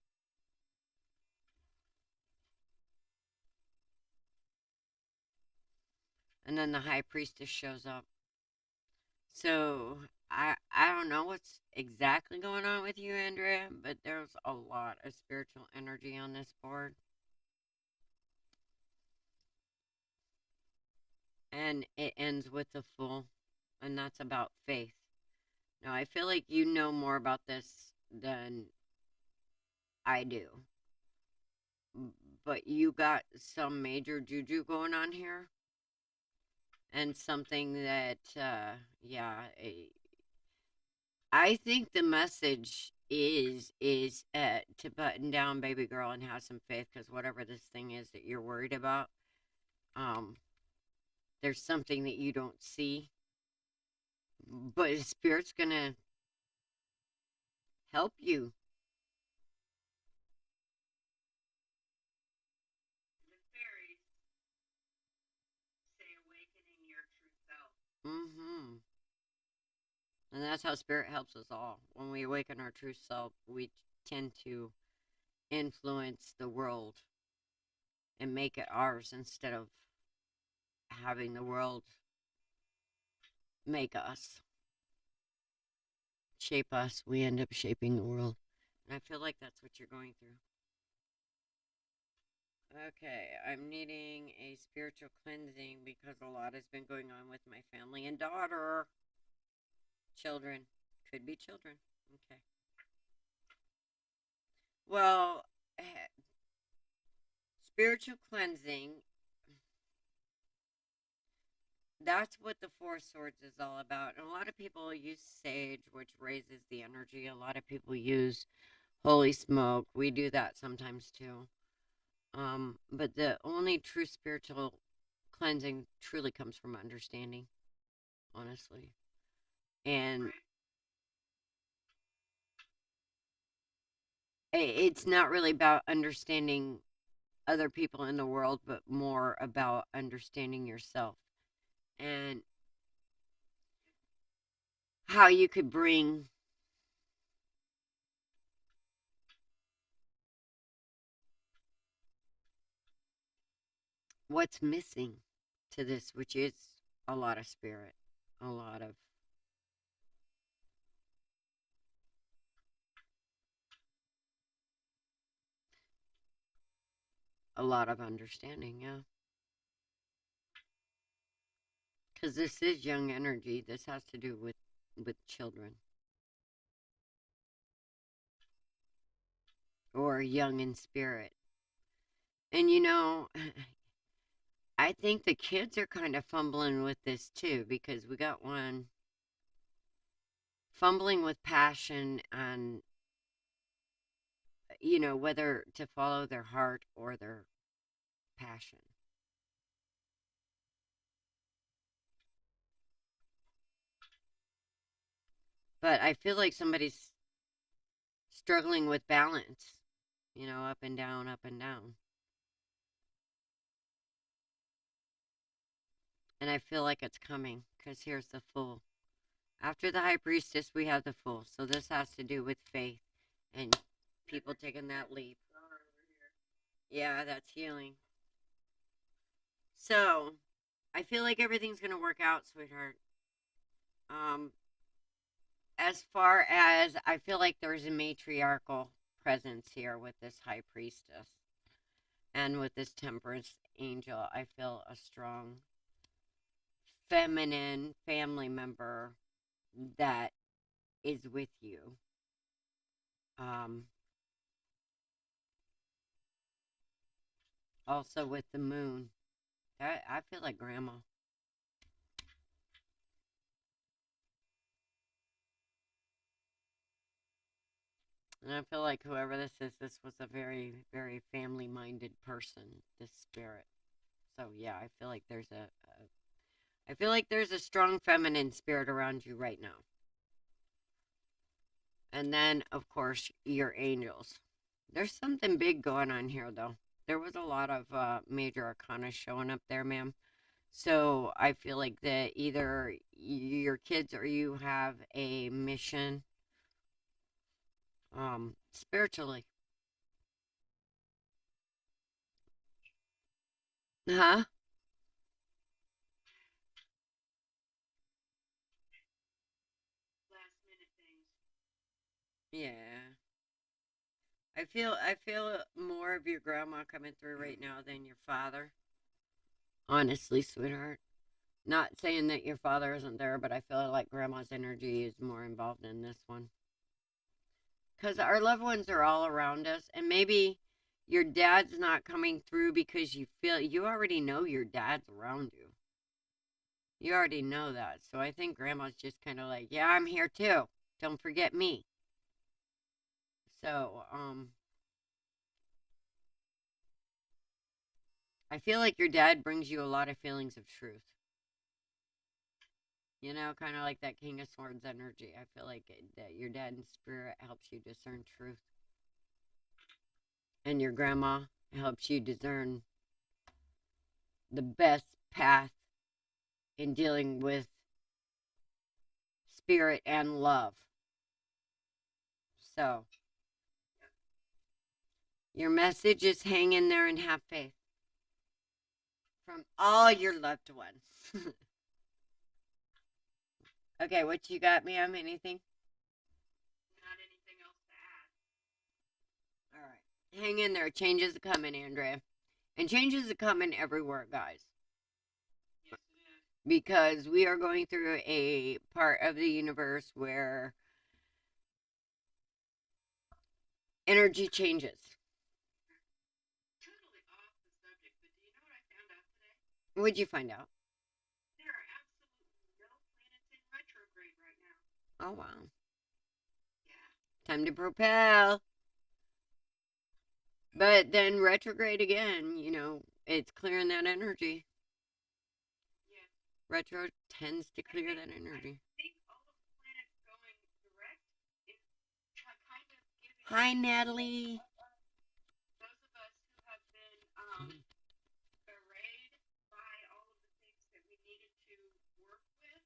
And then the High Priestess shows up. So I don't know what's exactly going on with you, Andrea, but there's a lot of spiritual energy on this board. And it ends with the Fool, and that's about faith. Now, I feel like you know more about this than I do. But you got some major juju going on here. And something that, I think the message is to button down, baby girl, and have some faith, because whatever this thing is that you're worried about, there's something that you don't see, but Spirit's gonna help you. The fairies say awakening your true self. Mm-hmm. And that's how Spirit helps us all. When we awaken our true self, we tend to influence the world and make it ours instead of having the world make us, shape us. We end up shaping the world. And I feel like that's what you're going through. Okay, I'm needing a spiritual cleansing because a lot has been going on with my family and daughter. Children. Could be children. Okay. Well, spiritual cleansing, that's what the Four Swords is all about. And a lot of people use sage, which raises the energy. A lot of people use holy smoke. We do that sometimes too. But the only true spiritual cleansing truly comes from understanding, honestly. And it's not really about understanding other people in the world, but more about understanding yourself and how you could bring what's missing to this, which is a lot of spirit, a lot of a lot of understanding, yeah. Because this is young energy. This has to do with children. Or young in spirit. And you know, I think the kids are kind of fumbling with this too, because we got one fumbling with passion and, you know, whether to follow their heart or their passion. But I feel like somebody's struggling with balance, you know, up and down, up and down. And I feel like it's coming, because here's the Fool. After the High Priestess, we have the Fool. So this has to do with faith and people taking that leap. Yeah, that's healing. So, I feel like everything's going to work out, sweetheart. As far as, I feel like there's a matriarchal presence here with this High Priestess. And with this Temperance Angel, I feel a strong feminine family member that is with you. Also with the moon. I feel like grandma. And I feel like whoever this is, this was a very, very family-minded person, this spirit. So yeah, I feel like there's a strong feminine spirit around you right now. And then, of course, your angels. There's something big going on here, though. There was a lot of major arcana showing up there, ma'am. So I feel like that either your kids or you have a mission spiritually. Huh? Last minute things. Yeah. I feel more of your grandma coming through right now than your father. Honestly, sweetheart. Not saying that your father isn't there, but I feel like grandma's energy is more involved in this one. Because our loved ones are all around us, and maybe your dad's not coming through because you already know your dad's around you. You already know that. So I think grandma's just kind of like, yeah, I'm here too. Don't forget me. So, I feel like your dad brings you a lot of feelings of truth. You know, kind of like that King of Swords energy. I feel like that your dad in spirit helps you discern truth. And your grandma helps you discern the best path in dealing with spirit and love. So, your message is hang in there and have faith from all your loved ones. Okay, what you got, ma'am? Anything? Not anything else to add. All right. Hang in there. Changes are coming, Andrea. And changes are coming everywhere, guys. Yes, it is. Because we are going through a part of the universe where energy changes. Totally off the subject, but do you know what I found out today? What'd you find out? There are absolutely no planets in retrograde right now. Oh, wow. Yeah. Time to propel. But then retrograde again, you know, it's clearing that energy. Yeah. Retro tends to clear that energy. I think all of the planets going direct is kind of giving. Hi, Natalie. Those of us who have been arrayed by all of the things that we needed to work with.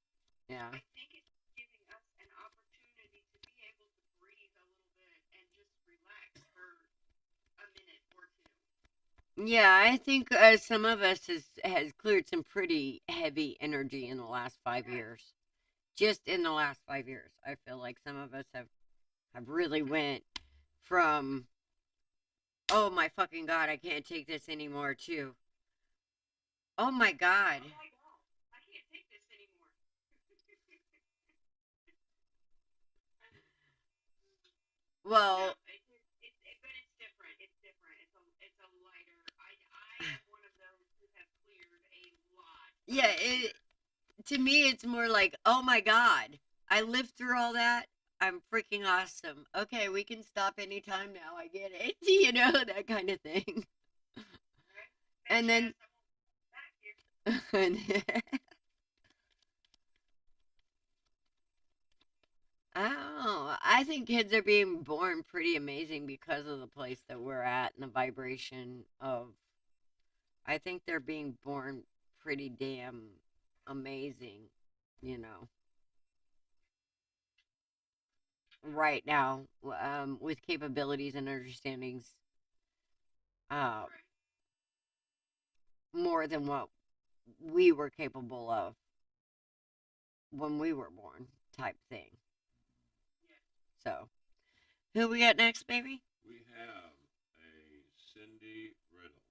Yeah. I think it's giving us an opportunity to be able to breathe a little bit and just relax for a minute or two. Yeah, I think some of us has cleared some pretty heavy energy in the last 5 years. Just in the last 5 years, I feel like some of us have really went from Oh my fucking god, I can't take this anymore, too. Oh my god. Oh my god, I can't take this anymore. Well, But it's different. It's different. It's a lighter. I am one of those who have cleared a lot. yeah, to me, it's more like, oh my god, I lived through all that. I'm freaking awesome. Okay, we can stop anytime now. I get it. You know, that kind of thing. Right? And then, I won't back here. oh, I think kids are being born pretty amazing because of the place that we're at and the vibration of. I think they're being born pretty damn amazing, you know, right now, with capabilities and understandings, uh, more than what we were capable of when we were born, type thing. So, who we got next, baby? We have a Cindy Riddle.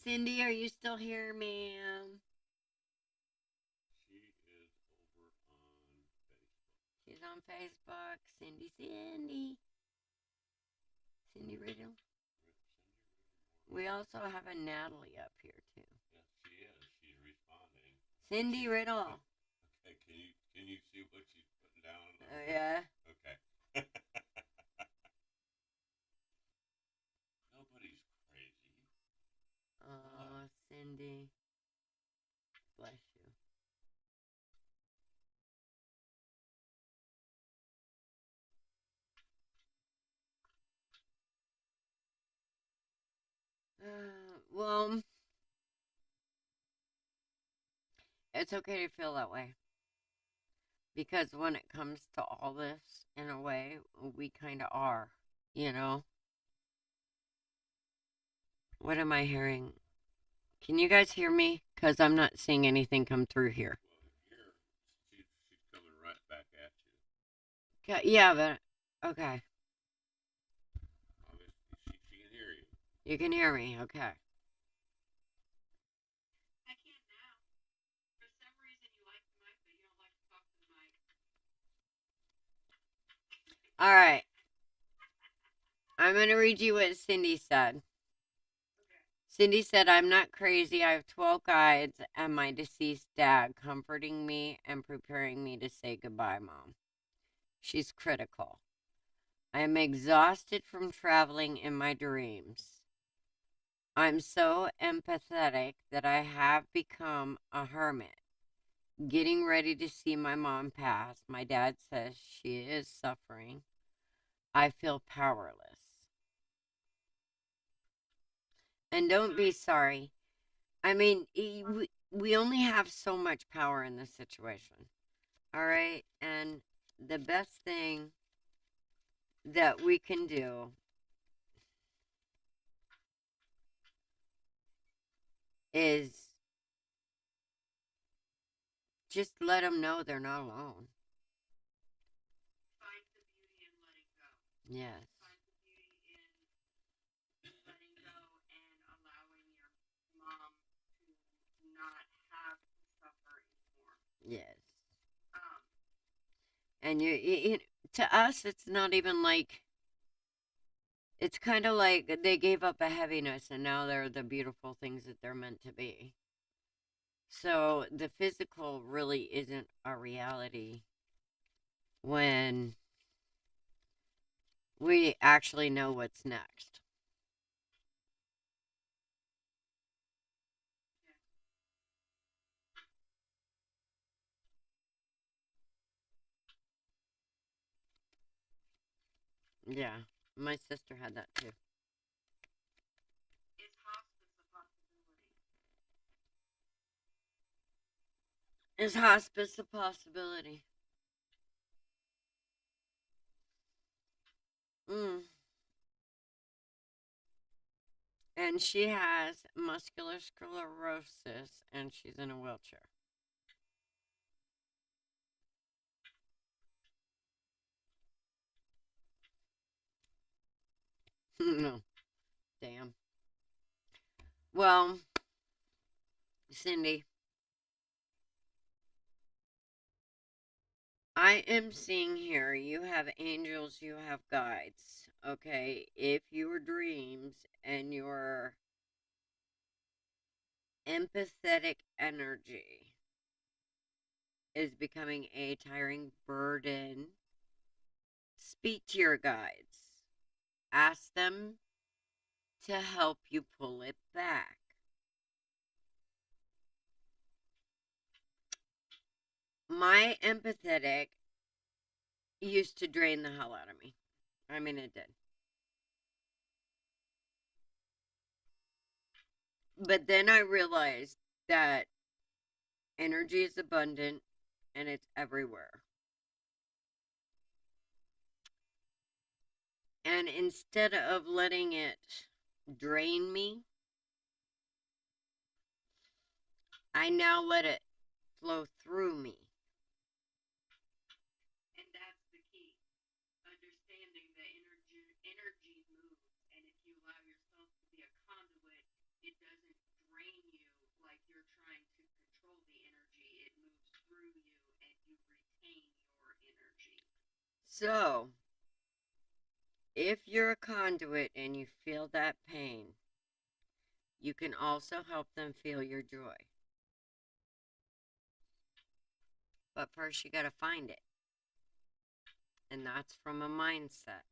Cindy, are you still here, ma'am? She is over on Facebook. She's on Facebook. Cindy. Cindy Riddle. We also have a Natalie up here, too. Yes, she is. She's responding. Cindy Riddle. Okay, can you see what she's putting down? Yeah. Okay. Nobody's crazy. Oh, Cindy. Bless you. Well, it's okay to feel that way. Because when it comes to all this, in a way, we kind of are, you know? What am I hearing? Can you guys hear me? Because I'm not seeing anything come through here. Well, here, she's coming right back at you. Yeah, but, okay. Obviously, she can hear you. You can hear me, okay. I can't now. For some reason, you like the mic, but you don't like to talk to the mic. All right. I'm going to read you what Cindy said. Okay. Cindy said, I'm not crazy. I have 12 guides and my deceased dad comforting me and preparing me to say goodbye, Mom. She's critical. I am exhausted from traveling in my dreams. I'm so empathetic that I have become a hermit. Getting ready to see my mom pass. My dad says she is suffering. I feel powerless. And don't be sorry. I mean, we only have so much power in this situation. All right? And the best thing that we can do is just let them know they're not alone. Find the beauty in letting go. Yes. Find the beauty in letting go and allowing your mom to not have to suffer anymore. Yes. Um, And to us, it's not even like, it's kind of like they gave up a heaviness and now they're the beautiful things that they're meant to be. So the physical really isn't a reality when we actually know what's next. Yeah, my sister had that too. is hospice a possibility? Is hospice a possibility? And she has muscular sclerosis and she's in a wheelchair. No. Damn. Well, Cindy, I am seeing here you have angels, you have guides. Okay, if your dreams and your empathetic energy is becoming a tiring burden, speak to your guides. Ask them to help you pull it back. My empathetic used to drain the hell out of me. I mean, it did. But then I realized that energy is abundant and it's everywhere. And instead of letting it drain me, I now let it flow through me. And that's the key. Understanding that energy moves, and if you allow yourself to be a conduit, it doesn't drain you like you're trying to control the energy. It moves through you, and you retain your energy. So, if you're a conduit and you feel that pain, you can also help them feel your joy. But first, you got to find it. And that's from a mindset.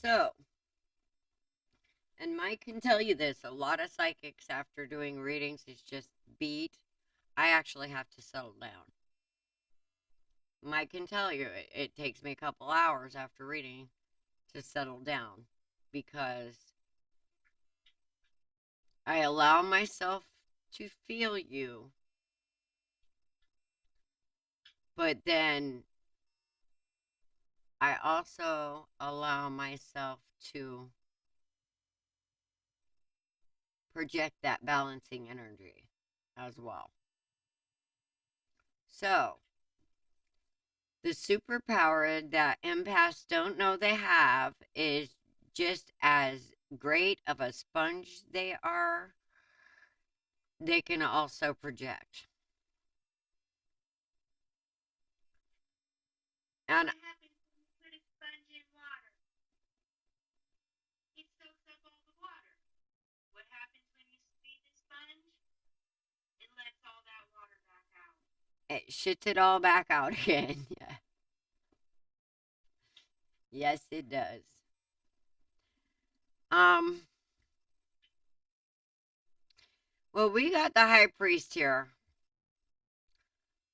So, and Mike can tell you this, a lot of psychics after doing readings is just beat. I actually have to settle down. Mike can tell you it takes me a couple hours after reading to settle down because I allow myself to feel you, but then I also allow myself to project that balancing energy as well. So, the superpower that empaths don't know they have is just as great of a sponge they are, they can also project. And What happens when you put a sponge in water? It soaks up all the water. What happens when you squeeze a sponge? It lets all that water back out. it shits it all back out again. Yes, it does. Well, we got the High Priest here,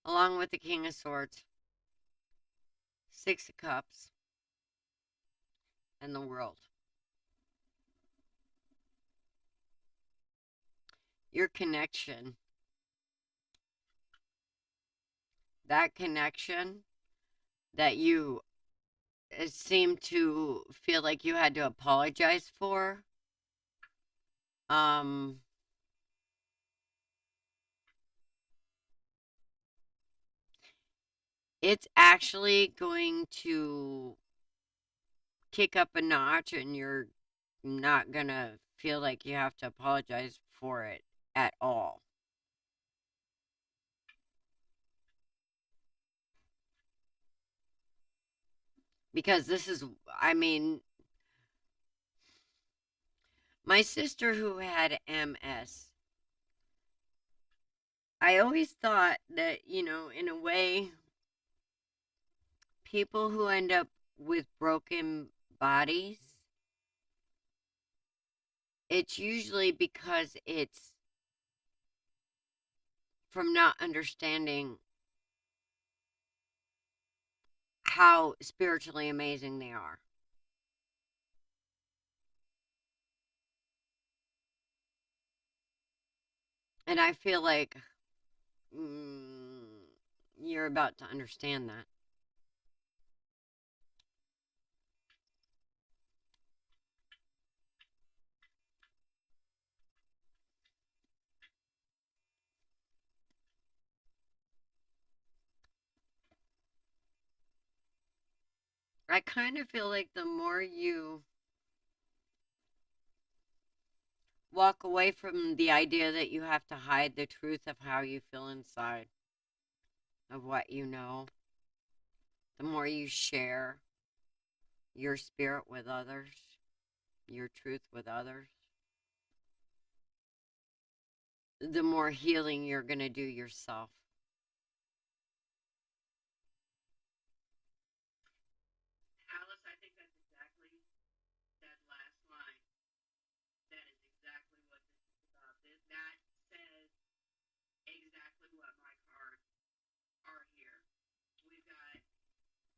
along with the King of Swords, Six of Cups, and the World. Your connection, that connection that you seem to feel like you had to apologize for, it's actually going to kick up a notch and you're not gonna feel like you have to apologize for it at all. Because this is, I mean, my sister who had MS, I always thought that, in a way, people who end up with broken bodies, it's usually because it's from not understanding how spiritually amazing they are. And I feel like you're about to understand that. I kind of feel like the more you walk away from the idea that you have to hide the truth of how you feel inside, of what you know, the more you share your spirit with others, your truth with others, the more healing you're going to do yourself. Alice, I think that's exactly that last line. That is exactly what this is about. That says exactly what my cards are here. We've got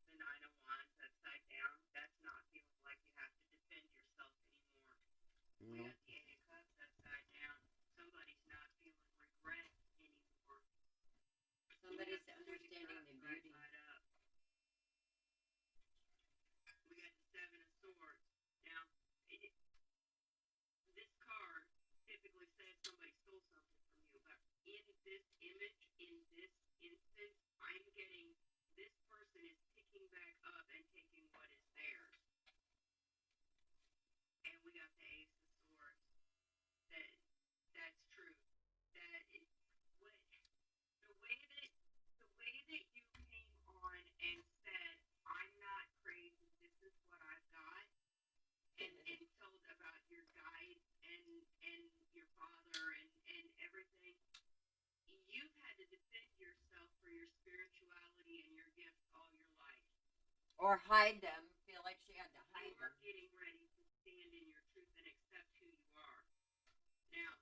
the Nine of Wands upside down. That's not feeling like you have to defend yourself anymore. We got the Eight of Cups upside down. Somebody's not feeling regret anymore. Somebody's understanding the beauty. We got the Seven of Swords. Now, this card typically says somebody stole something from you, but in this image, in this instance, I'm getting this person is picking back up and taking what is theirs. And we got the Ace of Swords. That's true. That is what the way that you came on and said, I'm not crazy, this is what I've got, and told about your guides and your father and everything. You've had to defend yourself for your spirituality and your gifts all your life. Or hide them. Feel like she had to hide them. You're getting ready to stand in your truth and accept who you are. Now,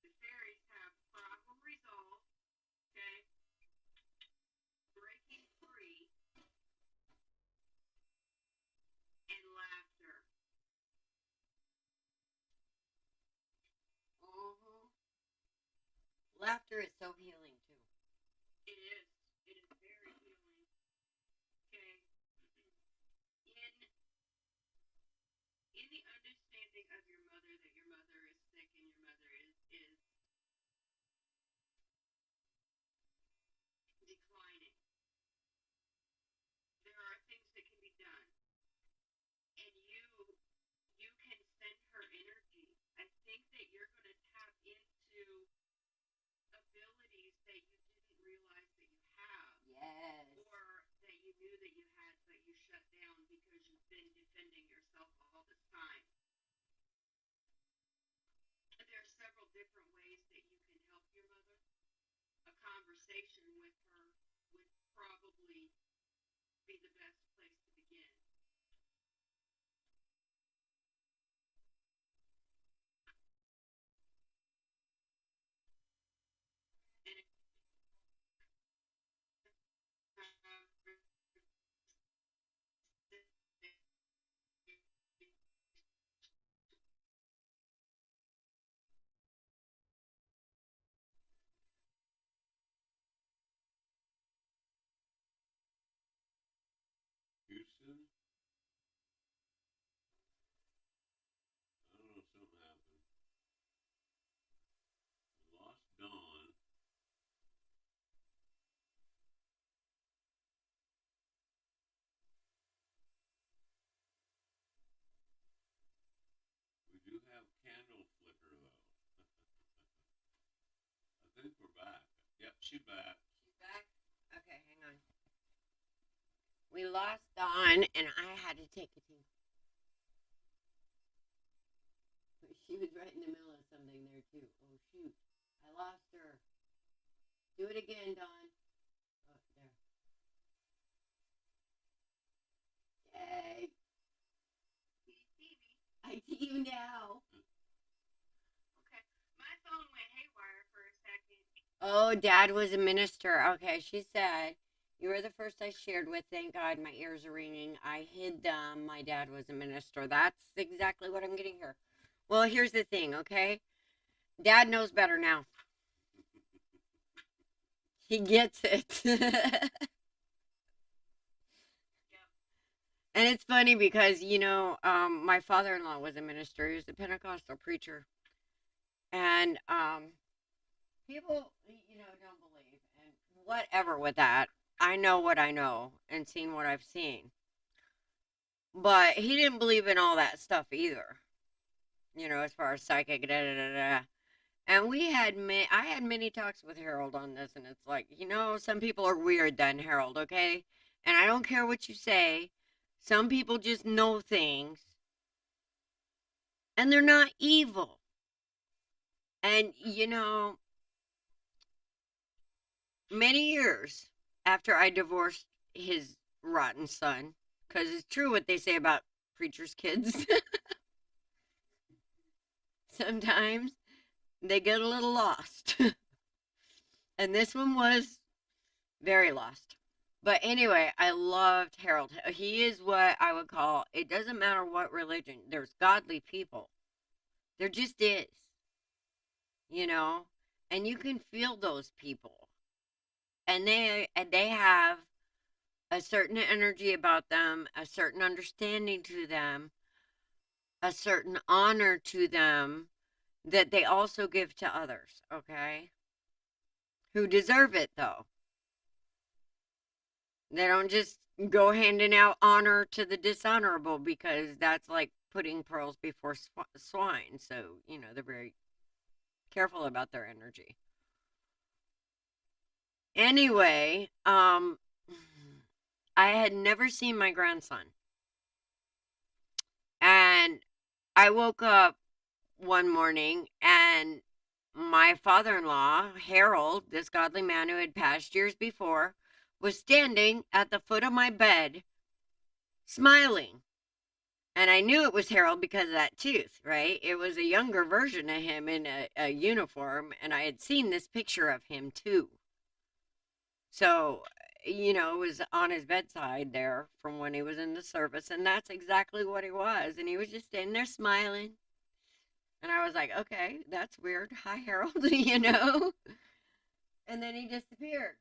the fairies have problem resolved, okay? Breaking free and laughter. Laughter is so healing too. It is. It is very healing. Okay. In the understanding of your mother that your mother is sick and your mother is declining, there are things that can be done. And you can send her energy. I think that you're going to tap into abilities that you didn't realize that you have. Yes. Or that you knew that you had, but you shut down because you've been defending yourself all this time. There are several different ways that you can help your mother. A conversation with her would probably be the best place to begin. And Houston? I don't know, something happened. I lost Dawn. We do have candle flicker though. I think we're back. Yep, she's back. She's back? Okay, hang on. We lost Dawn, and I had to take a tea. She was right in the middle of something there, too. Oh, shoot. I lost her. Do it again, Dawn. Oh, there. Yay. can you see me? I see you now. Okay. My phone went haywire for a second. Oh, Dad was a minister. Okay, she said, you were the first I shared with. Thank God my ears are ringing. I hid them. My dad was a minister. That's exactly what I'm getting here. Well, here's the thing, okay? Dad knows better now. He gets it. And it's funny because, my father-in-law was a minister. He was a Pentecostal preacher. And people, don't believe. And whatever with that. I know what I know and seen what I've seen. But he didn't believe in all that stuff either. You know, as far as psychic, da da da da. And I had many talks with Harold on this, and it's like, some people are weird then, Harold, okay? And I don't care what you say. Some people just know things, and they're not evil. And, many years after I divorced his rotten son, because it's true what they say about preachers' kids. Sometimes they get a little lost. And this one was very lost. But anyway, I loved Harold. He is what I would call, it doesn't matter what religion, there's godly people. There just is, you know, and you can feel those people. And they have a certain energy about them, a certain understanding to them, a certain honor to them that they also give to others, okay? Who deserve it, though. They don't just go handing out honor to the dishonorable, because that's like putting pearls before swine. So, they're very careful about their energy. Anyway, I had never seen my grandson. And I woke up one morning and my father-in-law, Harold, this godly man who had passed years before, was standing at the foot of my bed, smiling. And I knew it was Harold because of that tooth, right? It was a younger version of him in a uniform, and I had seen this picture of him too. So, it was on his bedside there from when he was in the service, and that's exactly what he was. And he was just standing there smiling. And I was like, okay, that's weird. Hi, Harold, And then he disappeared.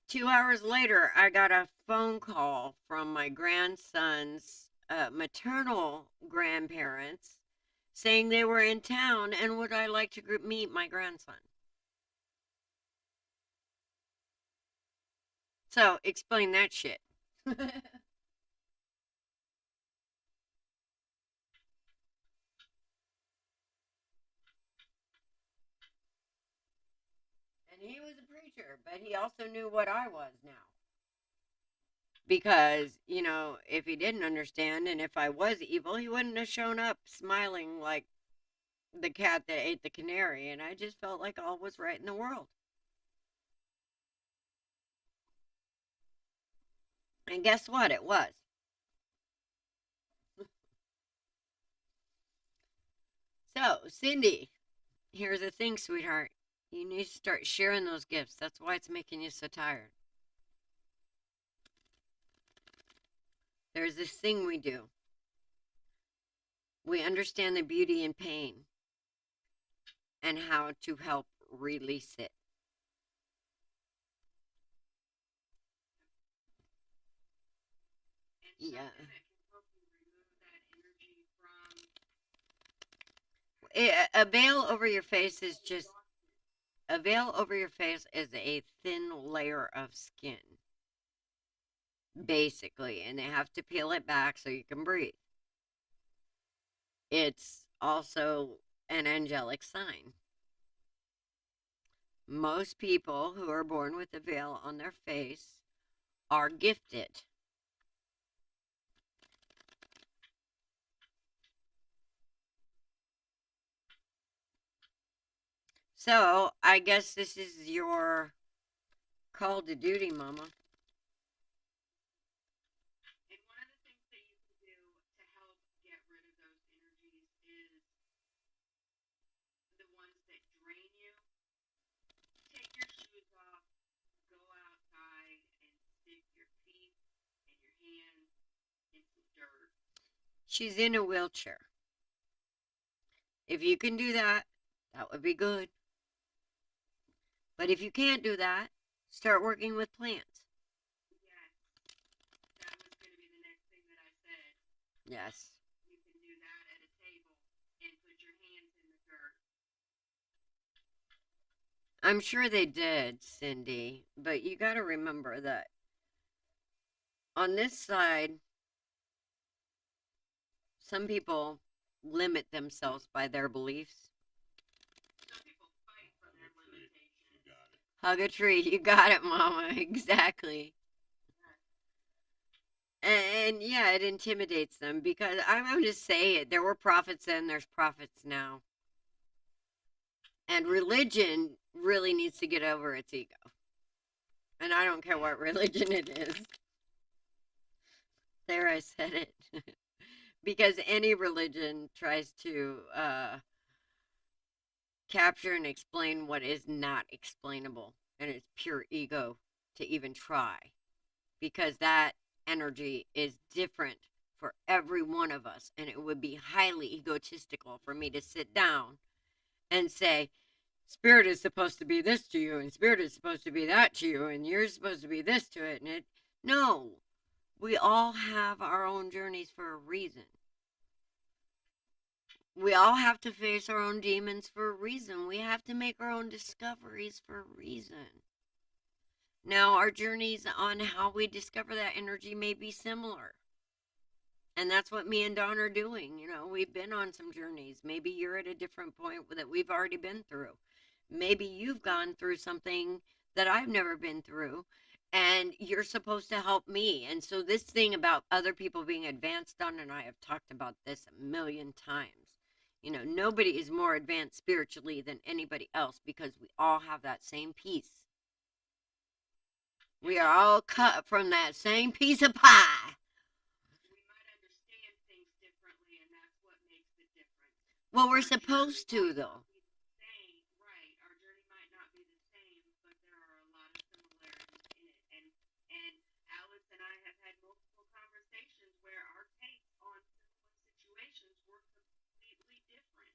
2 hours later, I got a phone call from my grandson's maternal grandparents saying they were in town and would I like to meet my grandson. So, explain that shit. And he was a preacher, but he also knew what I was now. Because, if he didn't understand and if I was evil, he wouldn't have shown up smiling like the cat that ate the canary. And I just felt like all was right in the world. And guess what? It was. So, Cindy, here's the thing, sweetheart. You need to start sharing those gifts. That's why it's making you so tired. There's this thing we do. We understand the beauty in pain and how to help release it. Yeah. A veil over your face is just a veil over your face is a thin layer of skin, basically, and they have to peel it back so you can breathe. It's also an angelic sign. Most people who are born with a veil on their face are gifted. So, I guess this is your call to duty, Mama. And one of the things that you can do to help get rid of those energies is the ones that drain you. Take your shoes off, go outside, and stick your feet and your hands in some dirt. She's in a wheelchair. If you can do that, that would be good. But if you can't do that, start working with plants. Yes, that was going to be the next thing that I said. Yes. You can do that at a table and put your hands in the dirt. I'm sure they did, Cindy, but you got to remember that on this side, some people limit themselves by their beliefs. Some people fight for their limitations. You got it. Hug a tree. You got it, Mama. Exactly. And yeah, it intimidates them because I'm going to say it. There were prophets then, there's prophets now. And religion really needs to get over its ego. And I don't care what religion it is. There, I said it. Because any religion tries to capture and explain what is not explainable. And it's pure ego to even try. Because that energy is different for every one of us. And it would be highly egotistical for me to sit down and say, Spirit is supposed to be this to you, and Spirit is supposed to be that to you, and you're supposed to be this to it. And no, we all have our own journeys for a reason. We all have to face our own demons for a reason. We have to make our own discoveries for a reason. Now, our journeys on how we discover that energy may be similar. And that's what me and Dawn are doing. You know, we've been on some journeys. Maybe you're at a different point that we've already been through. Maybe you've gone through something that I've never been through, and you're supposed to help me. And so this thing about other people being advanced, Dawn and I have talked about this a million times. You know, nobody is more advanced spiritually than anybody else because we all have that same piece. We are all cut from that same piece of pie. We might understand things differently, and that's what makes the difference. Well, we're supposed to, though. Right, our journey might not be the same, but there are a lot of similarities in it. And Alice and I have had multiple conversations where our takes on similar situations were completely different.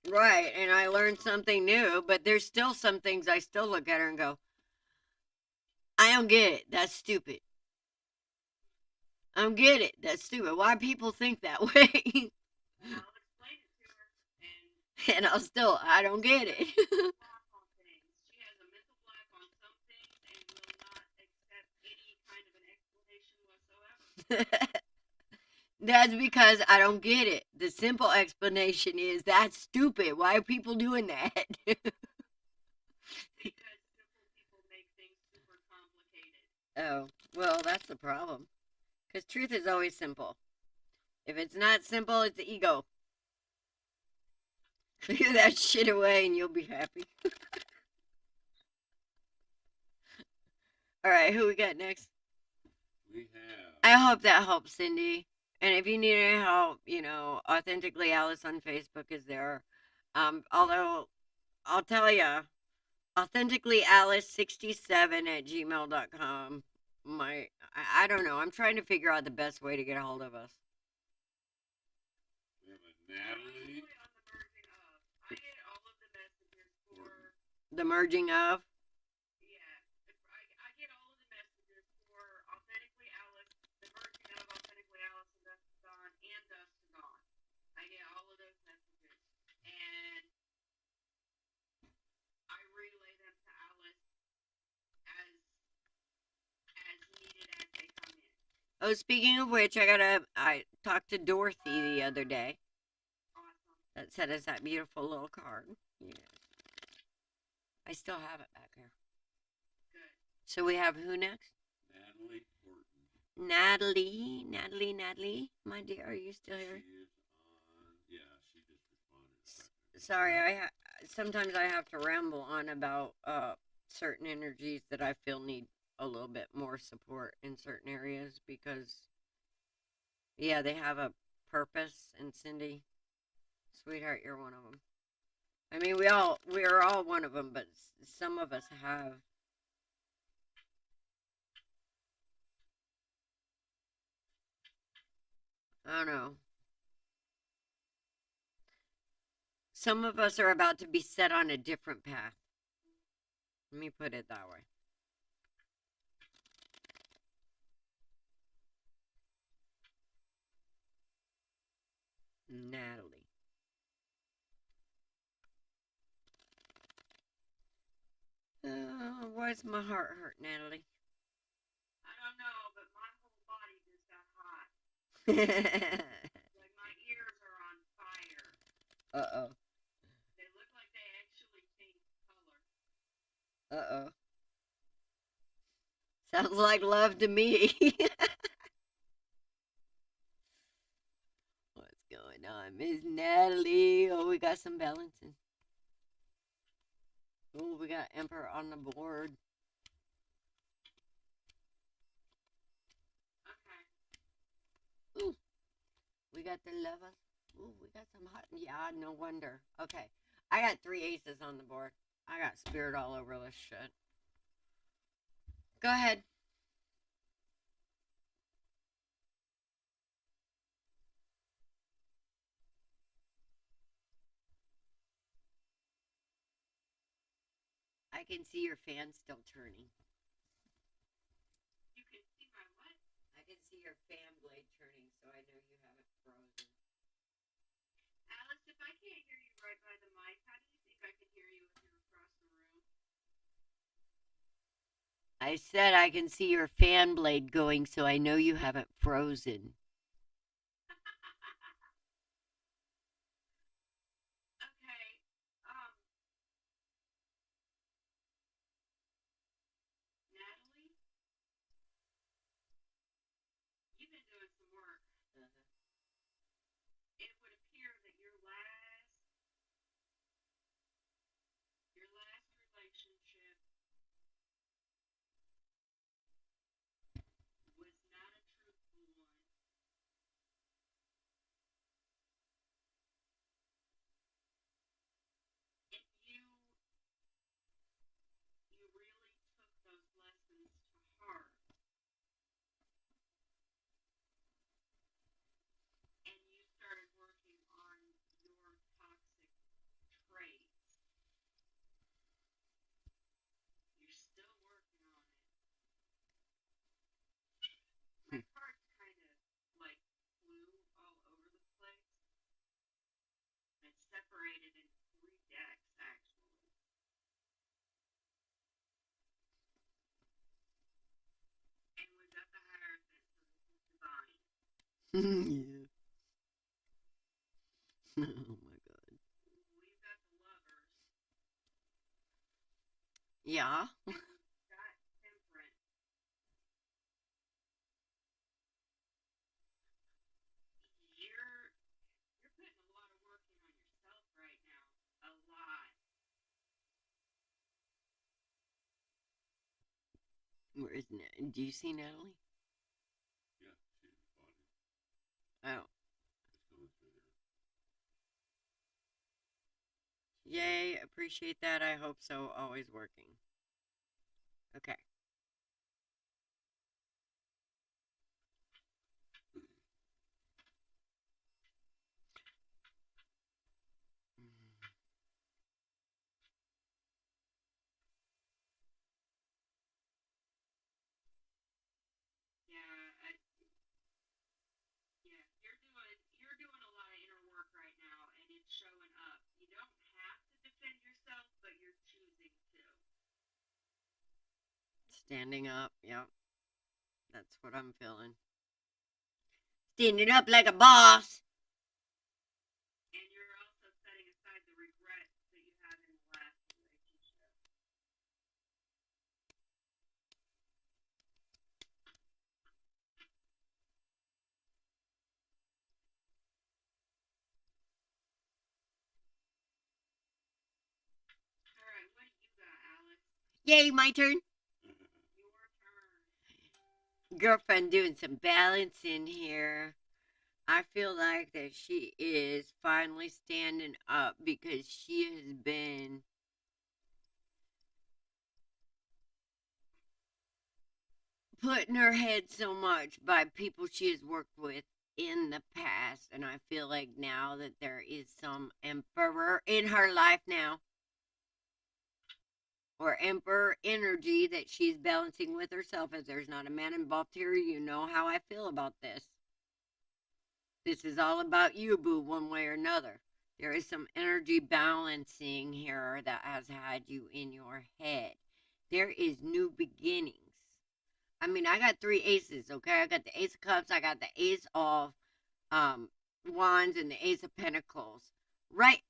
Right, and I learned something new, but there's still some things I still look at her and go, I don't get it. That's stupid. I don't get it. That's stupid. Why people think that way? And I'll explain it to her, And I don't get it. she has a mental block on some things and will not accept any kind of an explanation whatsoever. That's because I don't get it. The simple explanation is that's stupid. Why are people doing that? Because simple people make things super complicated. Oh, well, that's the problem. Because truth is always simple. If it's not simple, it's the ego. Clear that shit away and you'll be happy. All right, who we got next? We have. I hope that helps, Cindy. And if you need any help, you know, Authentically Alice on Facebook is there. Although, I'll tell you, authenticallyalice67@gmail.com. I don't know. I'm trying to figure out the best way to get a hold of us. We have a Natalie. I get all of the messages for, The merging of? yeah, I get all of the messages for Authentically Alice, the merging of Authentically Alice and Dust to Dawn and Dust to Dawn. I get all of those messages, and I relay them to Alice as needed as they come in. Oh, speaking of which, I talked to Dorothy the other day. Awesome. That sent us that beautiful little card. Yes. I still have it back here. Good. So we have who next? Natalie Horton. Natalie, my dear, are you still here? She is on. Yeah, she just responded. Sorry, sometimes I have to ramble on about certain energies that I feel need a little bit more support in certain areas because, yeah, they have a purpose. And Cindy, sweetheart, you're one of them. I mean, we are all one of them, but some of us have. I don't know. Some of us are about to be set on a different path. Let me put it that way. Natalie. Why's my heart hurt, Natalie? I don't know, but my whole body just got hot. Uh-oh. They look like they actually change color. Uh-oh. Sounds like love to me. What's going on, Miss Natalie? Oh, we got some balancing. Oh, we got Emperor on the board. Okay. Ooh, we got the lover. Ooh, we got some hot. Yeah, no wonder. Okay, I got 3 aces on the board. I got spirit all over this shit. Go ahead. I can see your fan still turning. You can see my what? I can see your fan blade turning, so I know you haven't frozen. Alice, if I can't hear you right by the mic, how do you think I can hear you if you're across the room? I said I can see your fan blade going, so I know you haven't frozen. Okay. Natalie, you've been doing some work. It would appear that your last relationship was not a truthful one. If you really took those lessons to heart and you started working on your toxic traits, you're still working on it. My cards kind of like flew all over the place. It's separated in 3 decks actually. And we've got the Hierophant, so this is divine. Yeah. Oh my god. We've got the Lovers. Yeah. We've got Temperance. You're putting a lot of work in on yourself right now. A lot. Where is Nat? Do you see Natalie? Yeah, she responded. Oh. It's going through there. Yay, appreciate that. I hope so. Always working. Okay. Yeah, you're doing a lot of inner work right now, and it's showing up. You don't have to defend yourself, but you're choosing to. Standing up. Yep. That's what I'm feeling. Standing up like a boss. And you're also setting aside the regrets that you had in the last relationship. All right, what do you got, Alice? Yay, my turn. Your turn. Girlfriend doing some balancing here. I feel like that she is finally standing up because she has been put in her head so much by people she has worked with in the past, and I feel like now that there is some emperor in her life now, or emperor energy that she's balancing with herself. As there's not a man involved here, you know how I feel about this. This is all about you, boo, one way or another. There is some energy balancing here that has had you in your head. There is new beginnings. I mean, I got 3 aces, okay? I got the Ace of Cups, I got the Ace of Wands, and the Ace of Pentacles. Right.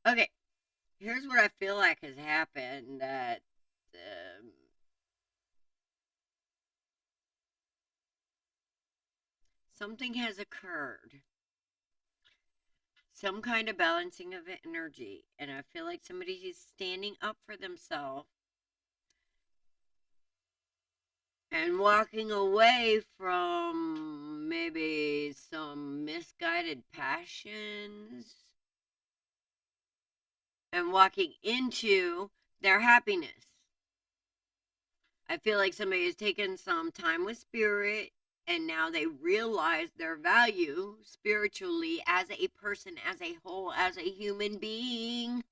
Okay. Here's what I feel like has happened. That something has occurred. Some kind of balancing of energy. And I feel like somebody is standing up for themselves and walking away from maybe some misguided passions and walking into their happiness. I feel like somebody has taken some time with spirit and now they realize their value spiritually as a person, as a whole, as a human being.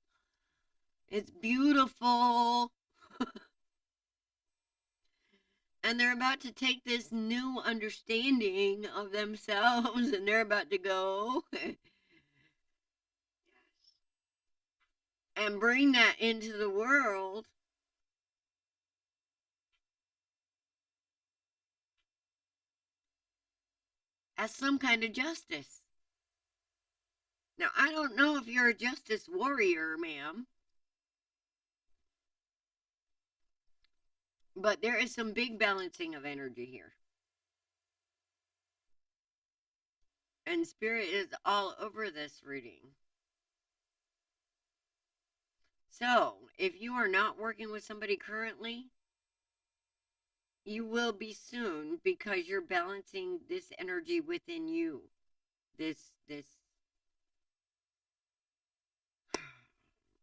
It's beautiful. And they're about to take this new understanding of themselves and they're about to go and bring that into the world as some kind of justice. Now, I don't know if you're a justice warrior, ma'am, but there is some big balancing of energy here. And spirit is all over this reading. So, if you are not working with somebody currently, you will be soon because you're balancing this energy within you. This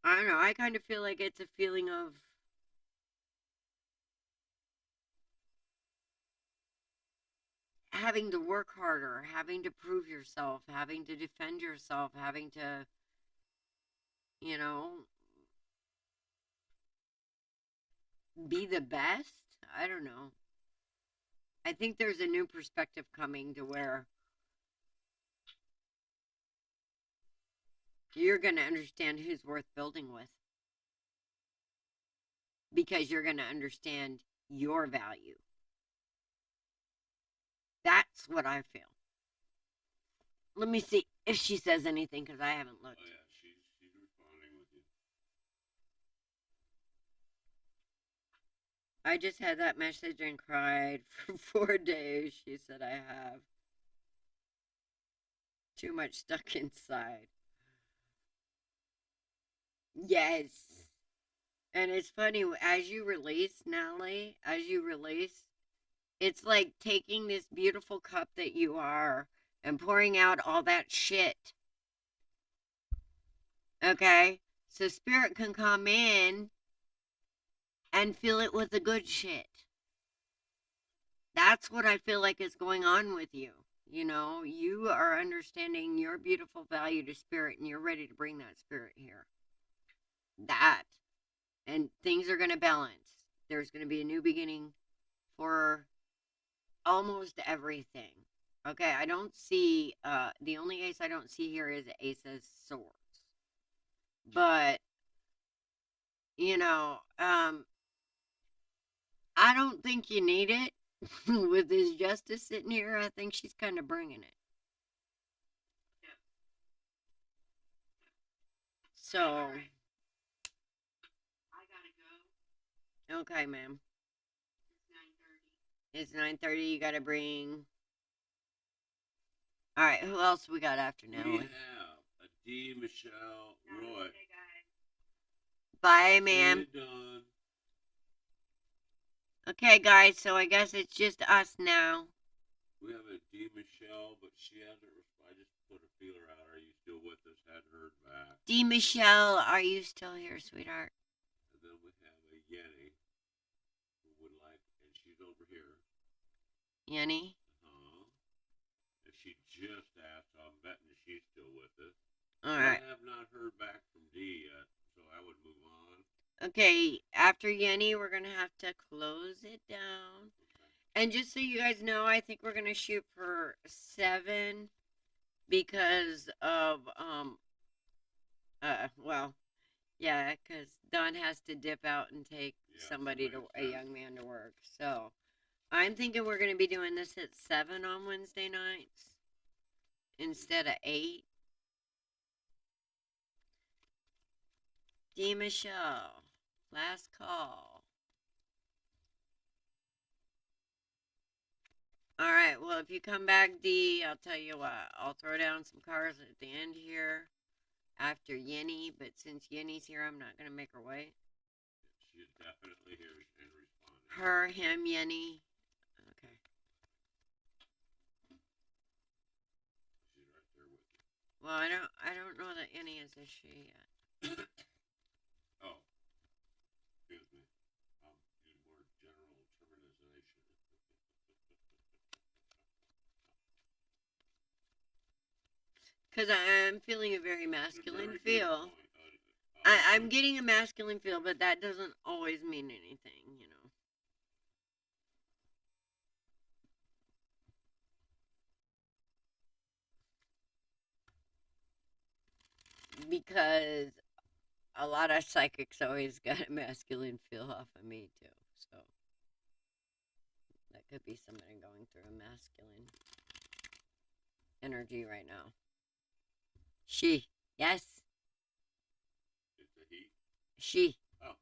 I don't know, I kind of feel like it's a feeling of having to work harder, having to prove yourself, having to defend yourself, having to, you know, be the best. I don't know. I think there's a new perspective coming to where you're going to understand who's worth building with because you're going to understand your value. That's what I feel. Let me see if she says anything because I haven't looked. Oh, yeah, she's responding with you. I just had that message and cried for 4 days. She said I have too much stuck inside. Yes. And it's funny, as you release, Natalie, as you release, it's like taking this beautiful cup that you are and pouring out all that shit. Okay? So spirit can come in and fill it with the good shit. That's what I feel like is going on with you. You know, you are understanding your beautiful value to spirit and you're ready to bring that spirit here. That. And things are going to balance. There's going to be a new beginning for almost everything. Okay, I don't see, the only ace I don't see here is Ace of Swords. But, you know, I don't think you need it. With this justice sitting here, I think she's kind of bringing it. So, I gotta go. okay, ma'am. It's 9:30. It's 9:30. You gotta bring. All right, who else we got after We Natalie? have a D. Michelle Roy. Okay, guys. Bye, ma'am. Say it done. Okay, guys. So I guess it's just us now. We have a D. Michelle, but she hasn't. I just put a feeler out. Are you still with us? Hadn't heard back. D. Michelle, are you still here, sweetheart? And then we have a Yenny who would like, and she's over here. Yenny? And she just asked, so I'm betting she's still with us. All right. I have not heard back from D yet, so I would move on. Okay, after Yenny, we're gonna have to close it down. And just so you guys know, I think we're gonna shoot for 7 because of well, yeah, because Don has to dip out and take somebody to a young man to work. So I'm thinking we're gonna be doing this at 7 on Wednesday nights. instead of 8. D. Michelle, last call. All right, well, if you come back, D, I'll tell you what. I'll throw down some cards at the end here after Yenny, but since Yenny's here, I'm not going to make her wait. She is definitely here and responding. Her, him, Yenny. Okay. She's right there with you. Well, I don't know that Yenny is a she yet. Oh, excuse me. Use more general terminization. Because I'm feeling a very masculine Very good feel. point. I'm getting a masculine feel, but that doesn't always mean anything, you know. Because a lot of psychics always got a masculine feel off of me, too. So that could be somebody going through a masculine energy right now. She. Yes. It's a he. She. Oh.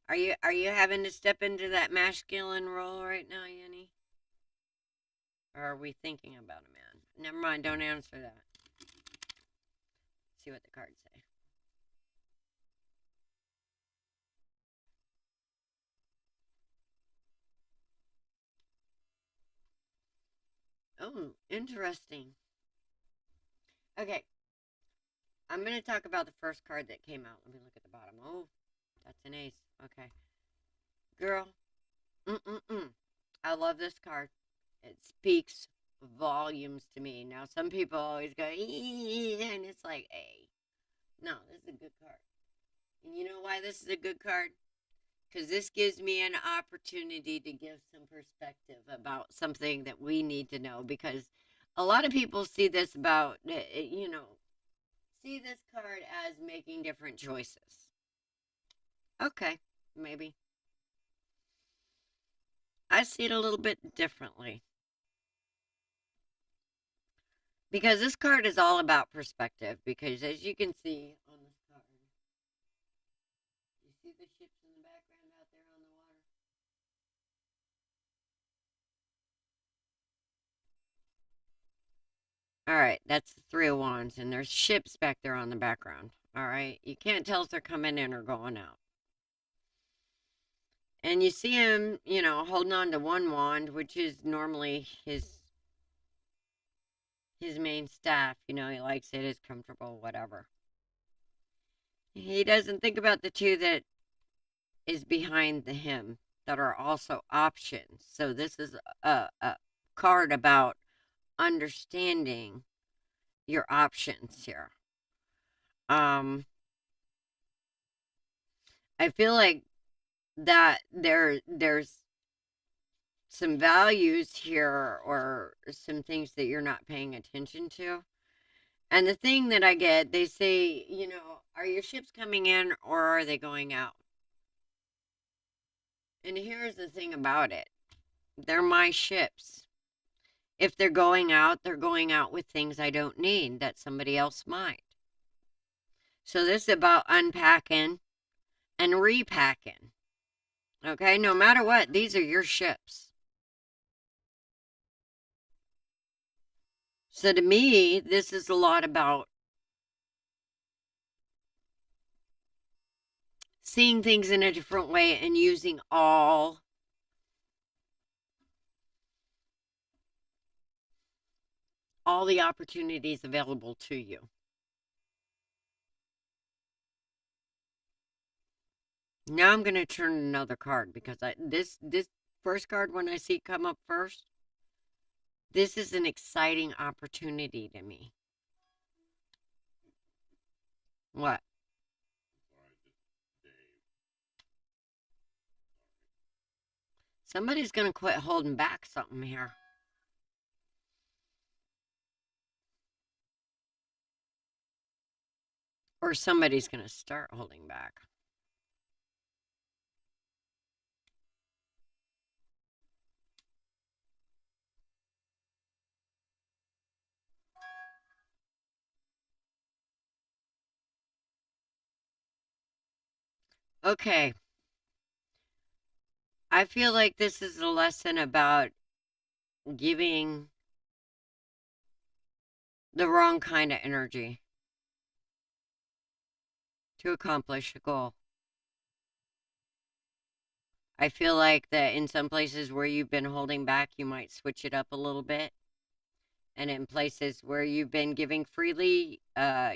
Are you having to step into that masculine role right now, Yenny? Or are we thinking about a man? Never mind, don't answer that. See what the cards say. Oh, interesting. Okay. I'm going to talk about the first card that came out. Let me look at the bottom. Oh, that's an ace. Okay. Girl. I love this card. It speaks volumes to me. Now, some people always go, and it's like, hey. No, this is a good card. And you know why this is a good card? Because this gives me an opportunity to give some perspective about something that we need to know. Because a lot of people see this about, see this card as making different choices. Okay, maybe. I see it a little bit differently. Because this card is all about perspective. Because as you can see on this card, you see the ships in the background out there on the water? All right, that's the 3 of Wands, and there's ships back there on the background. All right, you can't tell if they're coming in or going out. And you see him, holding on to 1 wand, which is normally his main staff. He likes it, is comfortable, whatever. He doesn't think about the 2 that is behind him that are also options. So this is a card about understanding your options here. I feel like that there's some values here or some things that you're not paying attention to. And the thing that I get, they say, are your ships coming in or are they going out? And here's the thing about it. They're my ships. If they're going out with things I don't need that somebody else might. So this is about unpacking and repacking. Okay, no matter what, these are your ships. So to me, this is a lot about seeing things in a different way and using all the opportunities available to you. Now I'm going to turn another card because this first card, when I see it come up first, this is an exciting opportunity to me. What? Somebody's going to quit holding back something here. Or somebody's going to start holding back. Okay. I feel like this is a lesson about giving the wrong kind of energy to accomplish a goal. I feel like that in some places where you've been holding back, you might switch it up a little bit. And in places where you've been giving freely,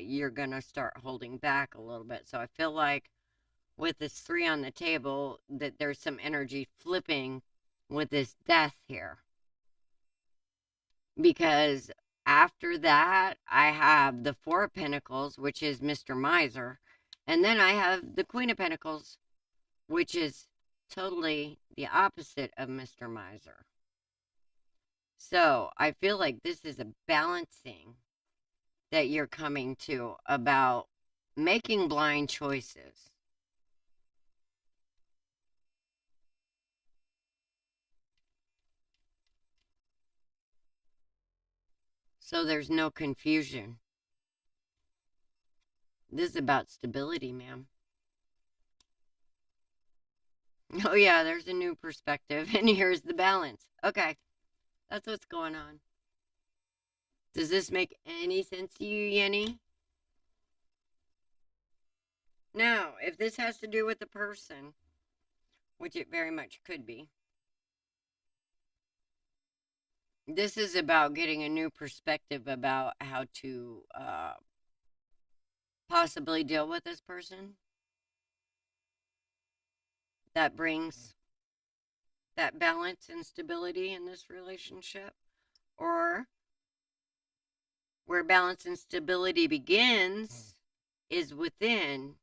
you're going to start holding back a little bit. So I feel like with this 3 on the table, that there's some energy flipping with this death here. Because after that, I have the 4 of Pentacles, which is Mr. Miser. And then I have the Queen of Pentacles, which is totally the opposite of Mr. Miser. So I feel like this is a balancing that you're coming to about making blind choices. So there's no confusion. This is about stability, ma'am. Oh yeah, there's a new perspective, and here's the balance. Okay, that's what's going on. Does this make any sense to you, Yenny? Now, if this has to do with the person, which it very much could be, this is about getting a new perspective about how to possibly deal with this person that brings that balance and stability in this relationship, or where balance and stability begins is within.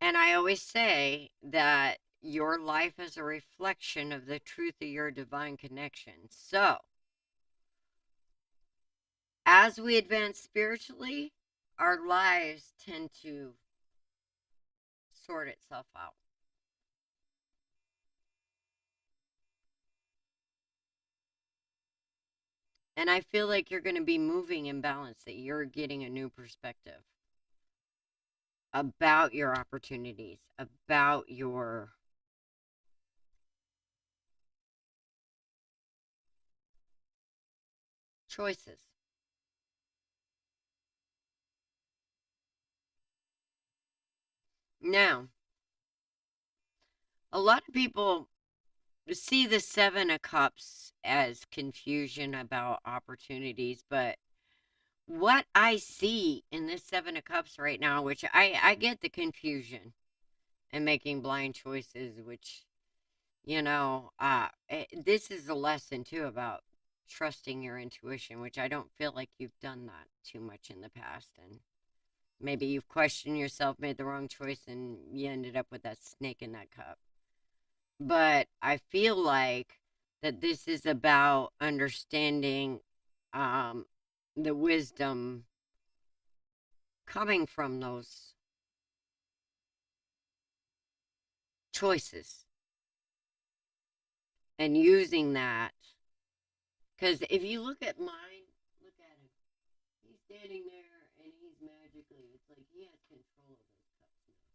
And I always say that your life is a reflection of the truth of your divine connection. So, as we advance spiritually, our lives tend to sort itself out. And I feel like you're going to be moving in balance, that you're getting a new perspective about your opportunities, about your choices. Now, a lot of people see the 7 of Cups as confusion about opportunities, but what I see in this 7 of Cups right now, which I get the confusion and making blind choices, which, you know, this is a lesson too about trusting your intuition, which I don't feel like you've done that too much in the past. And maybe you've questioned yourself, made the wrong choice, and you ended up with that snake in that cup. But I feel like that this is about understanding the wisdom coming from those choices and using that. Because if you look at mine, look at him. He's standing there and he's magically, it's like he has control of those cups now.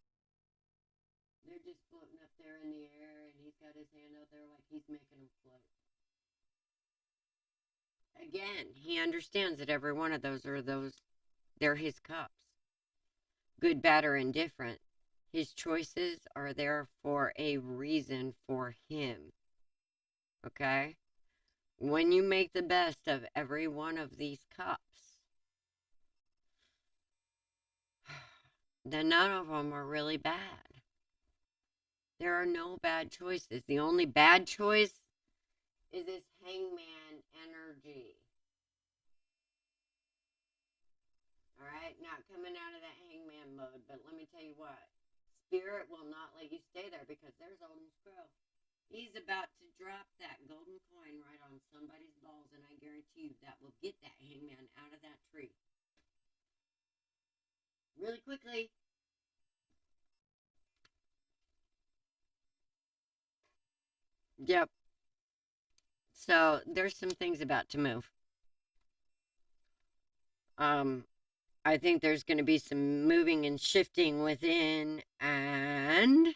They're just floating up there in the air, and he's got his hand out there like he's making them float. Again, he understands that every one of those they're his cups. Good, bad, or indifferent. His choices are there for a reason for him. Okay? When you make the best of every one of these cups, then none of them are really bad. There are no bad choices. The only bad choice is this hangman energy. Alright, not coming out of that hangman mode, but let me tell you what. Spirit will not let you stay there, because there's Odin Scroll. He's about to drop that golden coin right on somebody's balls, and I guarantee you that will get that hangman out of that tree. Really quickly. Yep. So there's some things about to move. I think there's going to be some moving and shifting within and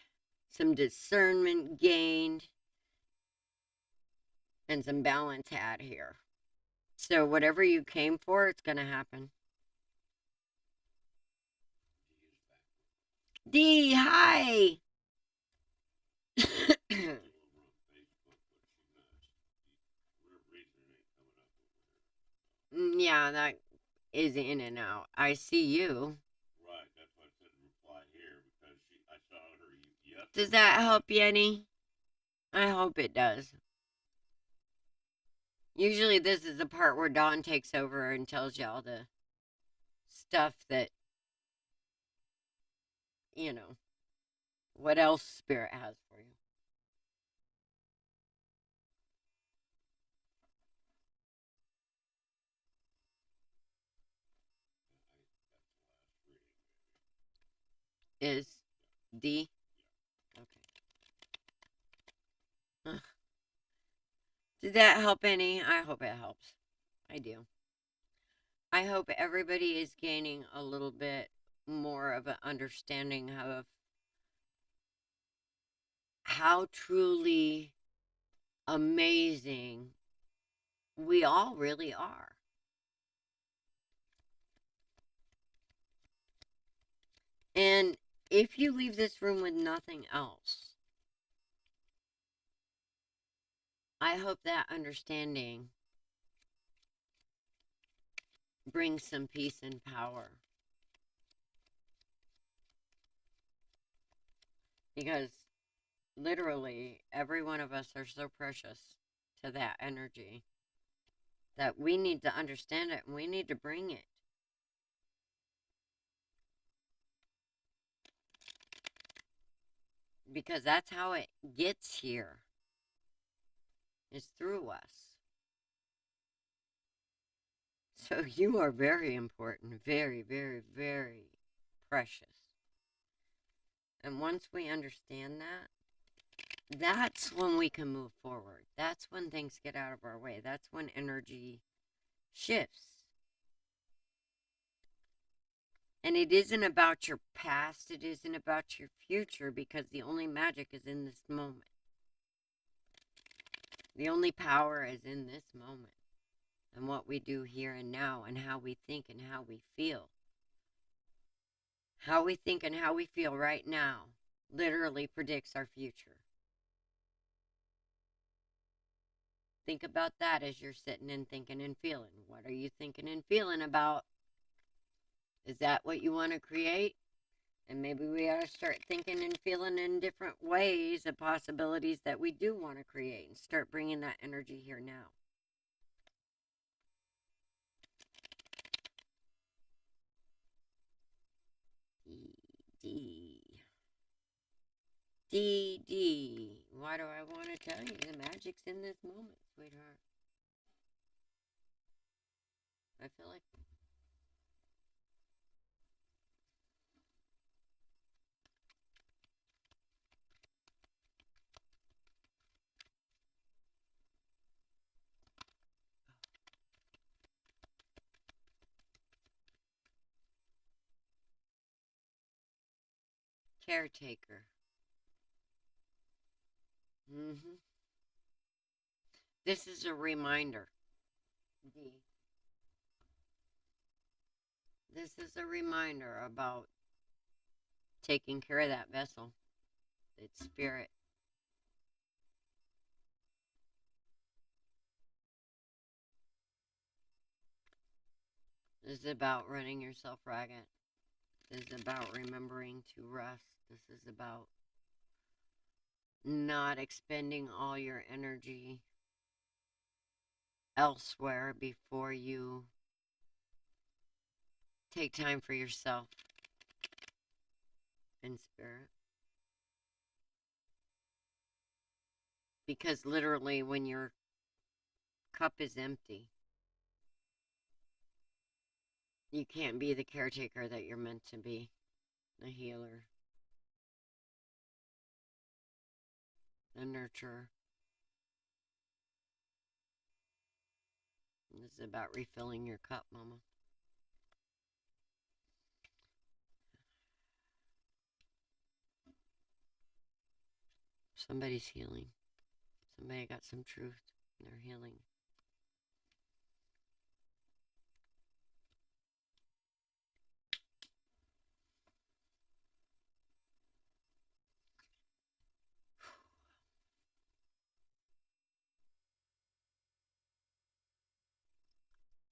some discernment gained and some balance had here. So whatever you came for, it's going to happen. D, hi. Yeah, that is in and out. I see you. Right, that's why I said reply here because I saw her yesterday. Does that help you any? I hope it does. Usually this is the part where Dawn takes over and tells you all the stuff that, you know, what else Spirit has for you. Is D? Okay. Did that help any? I hope it helps. I do. I hope everybody is gaining a little bit more of an understanding of how truly amazing we all really are. And if you leave this room with nothing else, I hope that understanding brings some peace and power. Because literally, every one of us are so precious to that energy that we need to understand it and we need to bring it. Because that's how it gets here, is through us. So you are very important, very, very, very precious. And once we understand that, that's when we can move forward. That's when things get out of our way. That's when energy shifts. And it isn't about your past. It isn't about your future, because the only magic is in this moment. The only power is in this moment. And what we do here and now, and how we think and how we feel. How we think and how we feel right now literally predicts our future. Think about that as you're sitting and thinking and feeling. What are you thinking and feeling about? Is that what you want to create? And maybe we ought to start thinking and feeling in different ways of possibilities that we do want to create and start bringing that energy here now. D. Why do I want to tell you? The magic's in this moment, sweetheart. I feel like... Caretaker. This is a reminder. D. This is a reminder about taking care of that vessel. It's spirit. This is about running yourself ragged. This is about remembering to rest. This is about not expending all your energy elsewhere before you take time for yourself in spirit. Because literally when your cup is empty, you can't be the caretaker that you're meant to be, the healer, the nurturer. This is about refilling your cup, Mama. Somebody's healing. Somebody got some truth and they're healing.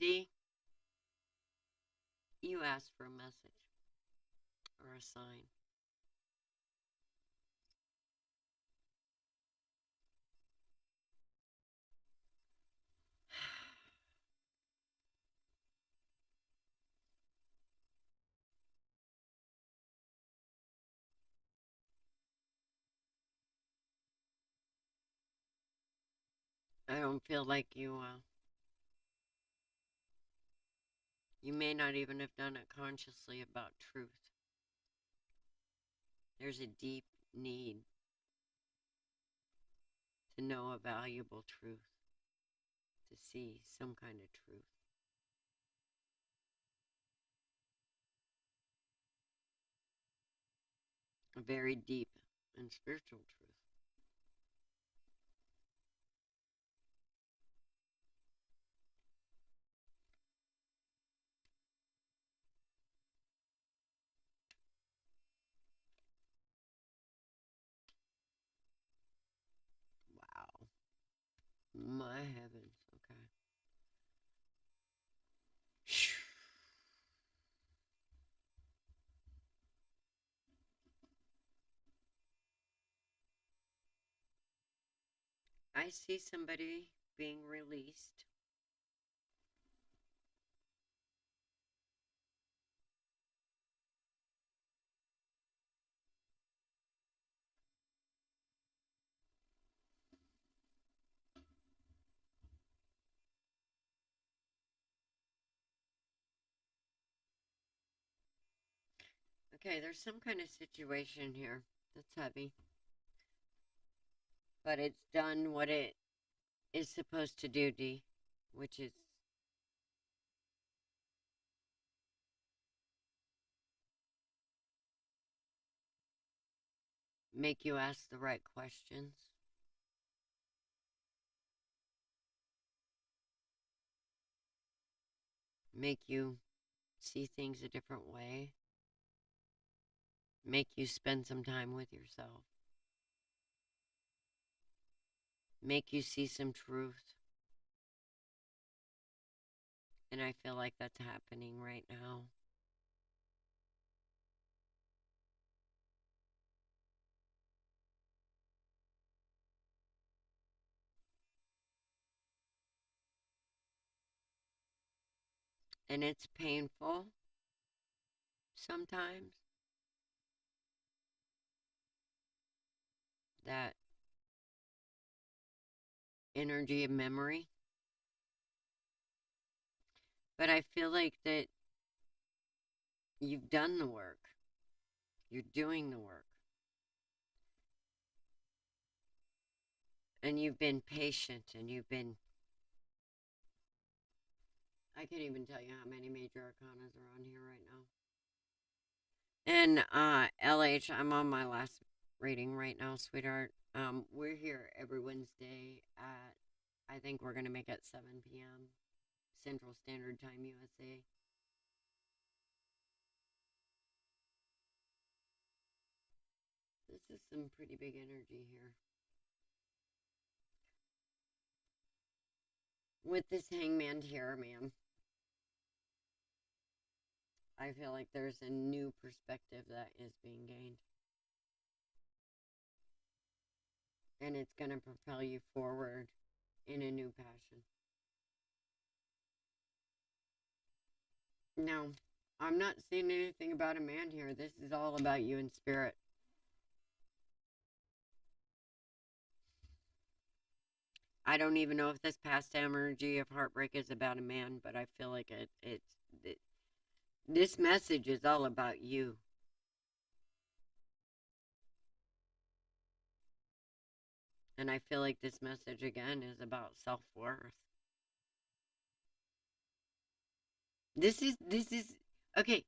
D, you asked for a message or a sign. I don't feel like you may not even have done it consciously about truth. There's a deep need to know a valuable truth, to see some kind of truth. A very deep and spiritual truth. Wow. My heavens. Okay. I see somebody being released. Okay, there's some kind of situation here that's heavy. But it's done what it is supposed to do, D, which is make you ask the right questions. Make you see things a different way. Make you spend some time with yourself. Make you see some truth. And I feel like that's happening right now. And it's painful sometimes. That energy of memory. But I feel like that you've done the work. You're doing the work. And you've been patient and you've been... I can't even tell you how many major arcanas are on here right now. And LH, I'm on my last reading right now, sweetheart. We're here every Wednesday at, I think we're going to make it 7 p.m. Central Standard Time, USA. This is some pretty big energy here. With this hangman here, ma'am, I feel like there's a new perspective that is being gained. And it's going to propel you forward in a new passion. Now, I'm not seeing anything about a man here. This is all about you in spirit. I don't even know if this past energy of heartbreak is about a man, but I feel like this message is all about you. And I feel like this message again is about self-worth. This is okay.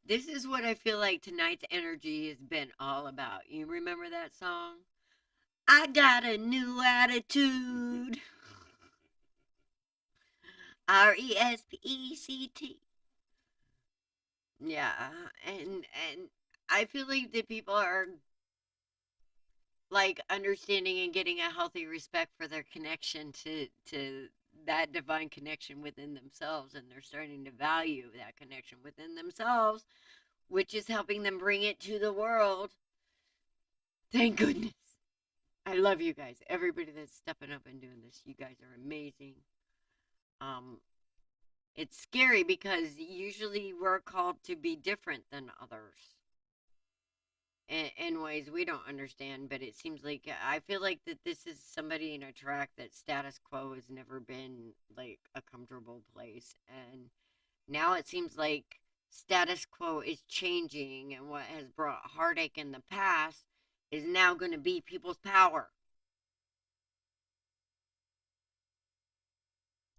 This is what I feel like tonight's energy has been all about. You remember that song? I got a new attitude. RESPECT. Yeah, and I feel like the people are like understanding and getting a healthy respect for their connection to that divine connection within themselves, and they're starting to value that connection within themselves, which is helping them bring it to the world. Thank goodness. I love you guys. Everybody that's stepping up and doing this. You guys are amazing. It's scary because usually we're called to be different than others in ways we don't understand, but it seems like I feel like that this is somebody in a track that status quo has never been like a comfortable place, and now it seems like status quo is changing, and what has brought heartache in the past is now going to be people's power.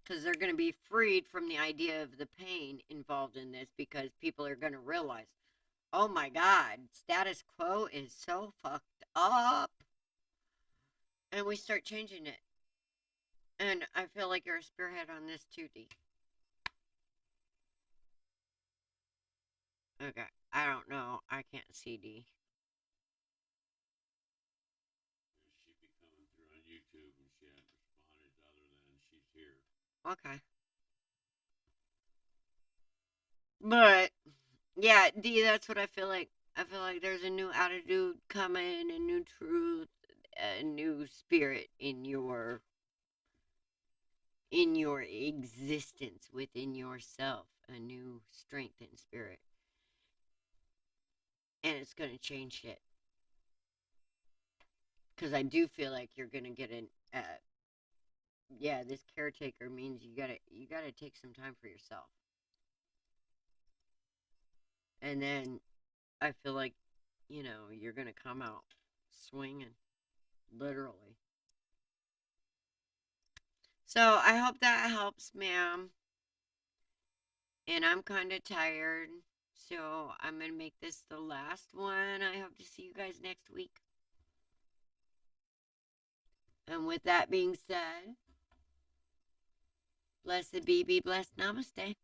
Because they're going to be freed from the idea of the pain involved in this, because people are going to realize, oh my God, status quo is so fucked up. And we start changing it. And I feel like you're a spearhead on this too, D. Okay, I don't know. I can't see D. She be coming through on YouTube and she hadn't responded other than she's here. Okay. But, yeah, D, that's what I feel like. I feel like there's a new attitude coming, a new truth, a new spirit in your existence within yourself, a new strength and spirit. And it's going to change shit. Because I do feel like you're going to get an this caretaker means you gotta take some time for yourself. And then I feel like, you're gonna come out swinging, literally. So I hope that helps, ma'am. And I'm kind of tired, so I'm gonna make this the last one. I hope to see you guys next week. And with that being said, blessed be blessed. Namaste.